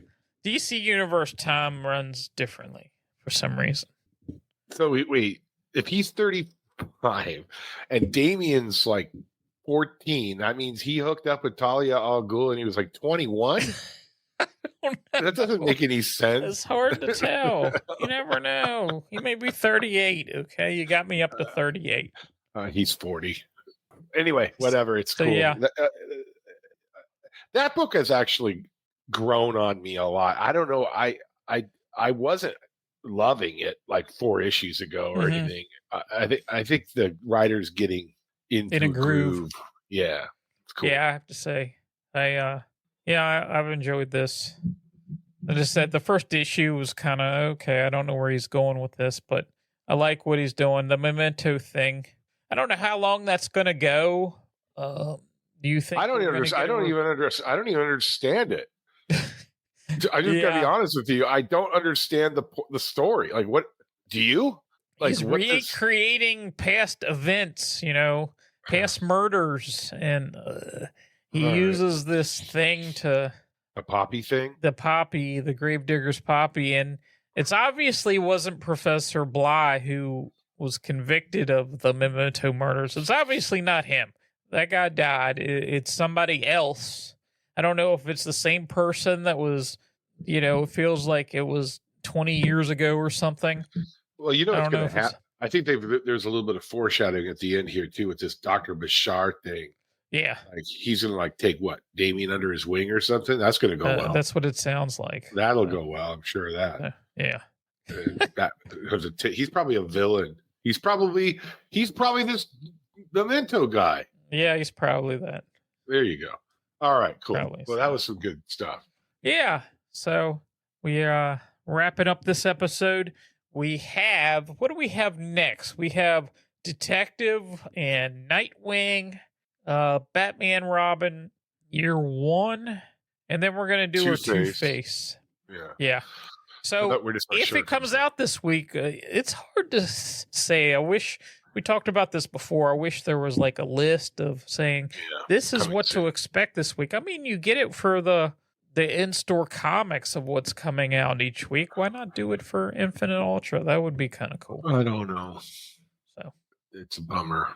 DC Universe time runs differently for some reason. So wait, if he's 35 and Damien's like 14, that means he hooked up with Talia al Ghul and he was like 21? That doesn't make any sense. It's hard to tell. You never know. He may be 38. Okay, you got me up to 38. He's 40. Anyway, whatever. It's cool. Yeah. That book has actually grown on me a lot. I don't know. I wasn't loving it like 4 issues ago or anything. I think the writer's getting into a groove. Yeah, it's cool. Yeah, I have to say, I've enjoyed this. I just said the first issue was kind of okay. I don't know where he's going with this, but I like what he's doing. The Memento thing. I don't know how long that's going to go. Do you think? I don't even understand it. I just gotta be honest with you. I don't understand the story. Like, what do you? Like, he's recreating past events, past murders, and he uses this thing to a poppy thing. The Gravedigger's poppy, and it's obviously wasn't Professor Bly who was convicted of the Memento murders. It's obviously not him. That guy died. It's somebody else. I don't know if it's the same person that was, it feels like it was 20 years ago or something. Well, what's going to happen. I think there's a little bit of foreshadowing at the end here too with this Dr. Bashar thing. Yeah. Like he's going to take Damien under his wing or something. That's going to go well. That's what it sounds like. That'll go well. I'm sure of that. Yeah. He's probably a villain. He's probably this Memento guy. Yeah, he's probably that. There you go. All right, cool. Probably well, that was some good stuff. Yeah. So we are wrapping up this episode. We have, what do we have next? We have Detective and Nightwing, Batman, Robin, Year 1, and then we're going to do our Two-Face. Yeah. So if it comes out this week, it's hard to say. I wish we talked about this before. I wish there was like a list of saying this is what to expect this week. I mean, you get it for the in-store comics of what's coming out each week. Why not do it for Infinite Ultra? That would be kind of cool. I don't know. So it's a bummer,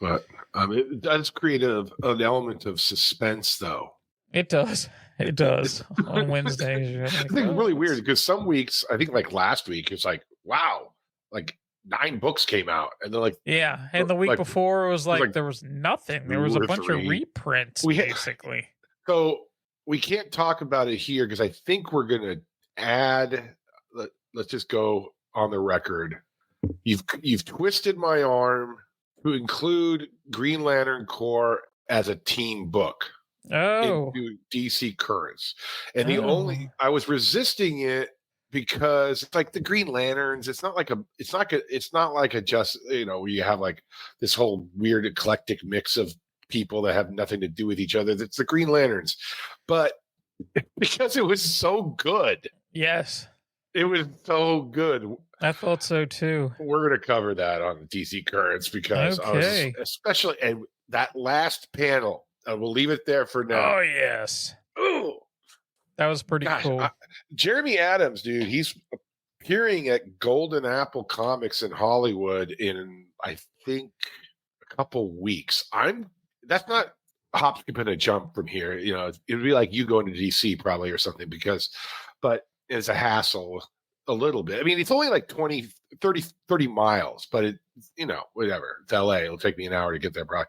but it does create an element of suspense, though. It does. It does on Wednesdays. I think it's really weird because some weeks, I think like last week, it's like, wow, like 9 books came out. And they're like, yeah. And the week before, it was like there was nothing. There was a bunch of reprints, basically. So we can't talk about it here because I think we're going to add, let's just go on the record. You've twisted my arm to include Green Lantern Corps as a team book. Oh. into DC Currents. And I was resisting it because it's like the Green Lanterns. It's not like a just, where you have like this whole weird eclectic mix of people that have nothing to do with each other. That's the Green Lanterns. But because it was so good. Yes. It was so good. I thought so too. We're going to cover that on the DC Currents because especially and that last panel. We'll leave it there for now. Oh, yes. Ooh. That was pretty cool. Jeremy Adams, dude, he's appearing at Golden Apple Comics in Hollywood in, I think, a couple weeks. That's not a hop, skip, and a jump from here. It'd be like you going to DC probably or something but it's a hassle a little bit. I mean, it's only like 30 miles, but whatever. It's LA. It'll take me an hour to get there probably.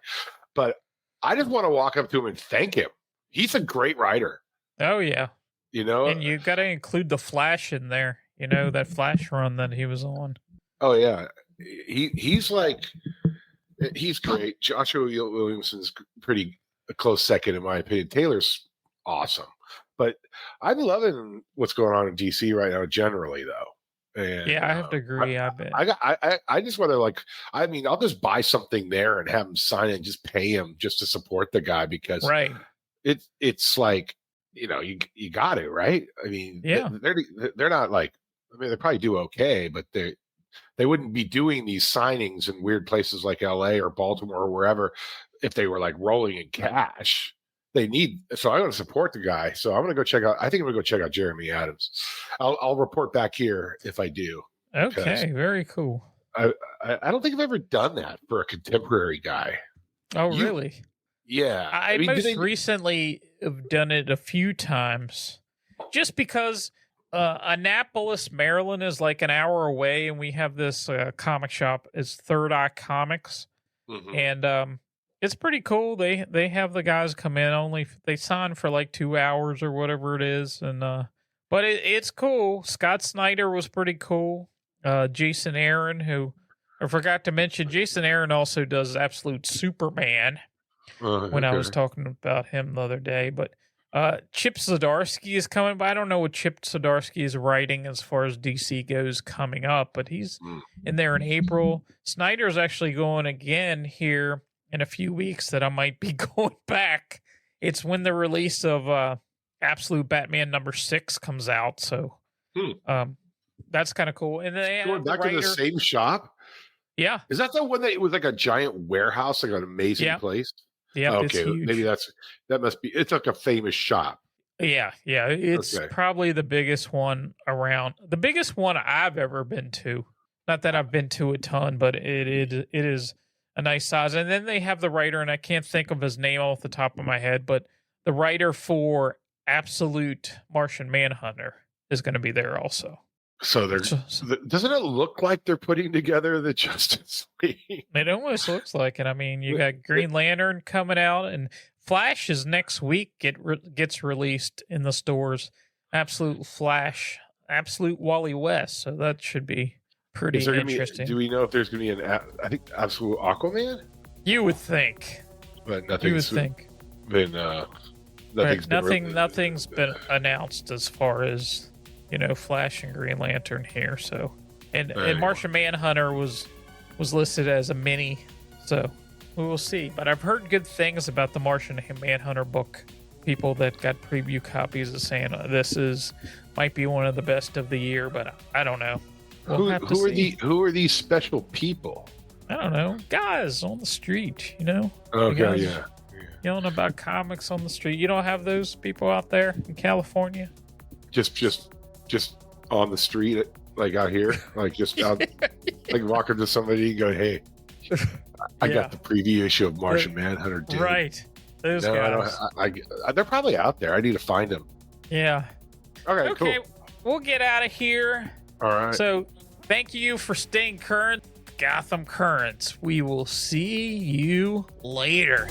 But I just want to walk up to him and thank him. He's a great writer. Oh, yeah. And you got to include the Flash in there. That Flash run that he was on. Oh, yeah. He's great. Joshua Williamson's pretty a close second, in my opinion. Taylor's awesome. But I'm loving what's going on in DC right now generally, though. And, I have to agree. I bet. I just want to I'll just buy something there and have him sign it and just pay him just to support the guy because it's like, you got it, right? I mean, they're not like, they probably do okay, but they wouldn't be doing these signings in weird places like LA or Baltimore or wherever if they were like rolling in cash. So I want to support the guy. So I'm going to go check out. I think I'm going to go check out Jeremy Adams. I'll report back here if I do. Okay, very cool. I don't think I've ever done that for a contemporary guy. Oh, really? Yeah. I recently have done it a few times, just because Annapolis, Maryland is like an hour away, and we have this comic shop. It's Third Eye Comics, and it's pretty cool. They have the guys come in, they sign for like 2 hours or whatever it is, and but it's cool. Scott Snyder was pretty cool. Jason Aaron, who I forgot to mention, Jason Aaron also does Absolute Superman. When I was talking about him the other day, but Chip Zdarsky is coming by. I don't know what Chip Zdarsky is writing as far as DC goes coming up, but he's in there in April. Snyder's actually going again here in a few weeks that I might be going back. It's when the release of Absolute Batman #6 comes out, so that's kind of cool. And they going back to the same shop. Yeah, is that the one that it was like a giant warehouse, like an amazing place? Yeah, okay. Maybe that must be. It's like a famous shop. Yeah. It's probably the biggest one around. The biggest one I've ever been to. Not that I've been to a ton, but it is a nice size. And then they have the writer, and I can't think of his name off the top of my head, but the writer for Absolute Martian Manhunter is going to be there also. So doesn't it look like they're putting together the Justice League? It almost looks like it. I mean, you got Green Lantern coming out, and Flash is next week. Gets released in the stores. Absolute Flash, Absolute Wally West. So that should be pretty interesting. Do we know if there's going to be I think Absolute Aquaman? You would think, but nothing's been. Nothing's been announced as far as. Flash and Green Lantern here. So, and Martian Manhunter was listed as a mini. So we will see. But I've heard good things about the Martian Manhunter book. People that got preview copies are saying might be one of the best of the year. But I don't know. Who are these special people? I don't know. Guys on the street. Okay, yeah. Yelling about comics on the street. You don't have those people out there in California. Just on the street, like out here, like just out, like walk up to somebody and go, "Hey, I got the preview issue of Martian Manhunter." Dude. Right, those guys. They're probably out there. I need to find them. Yeah. Okay, cool. We'll get out of here. All right. So, thank you for staying current, Gotham Currents. We will see you later.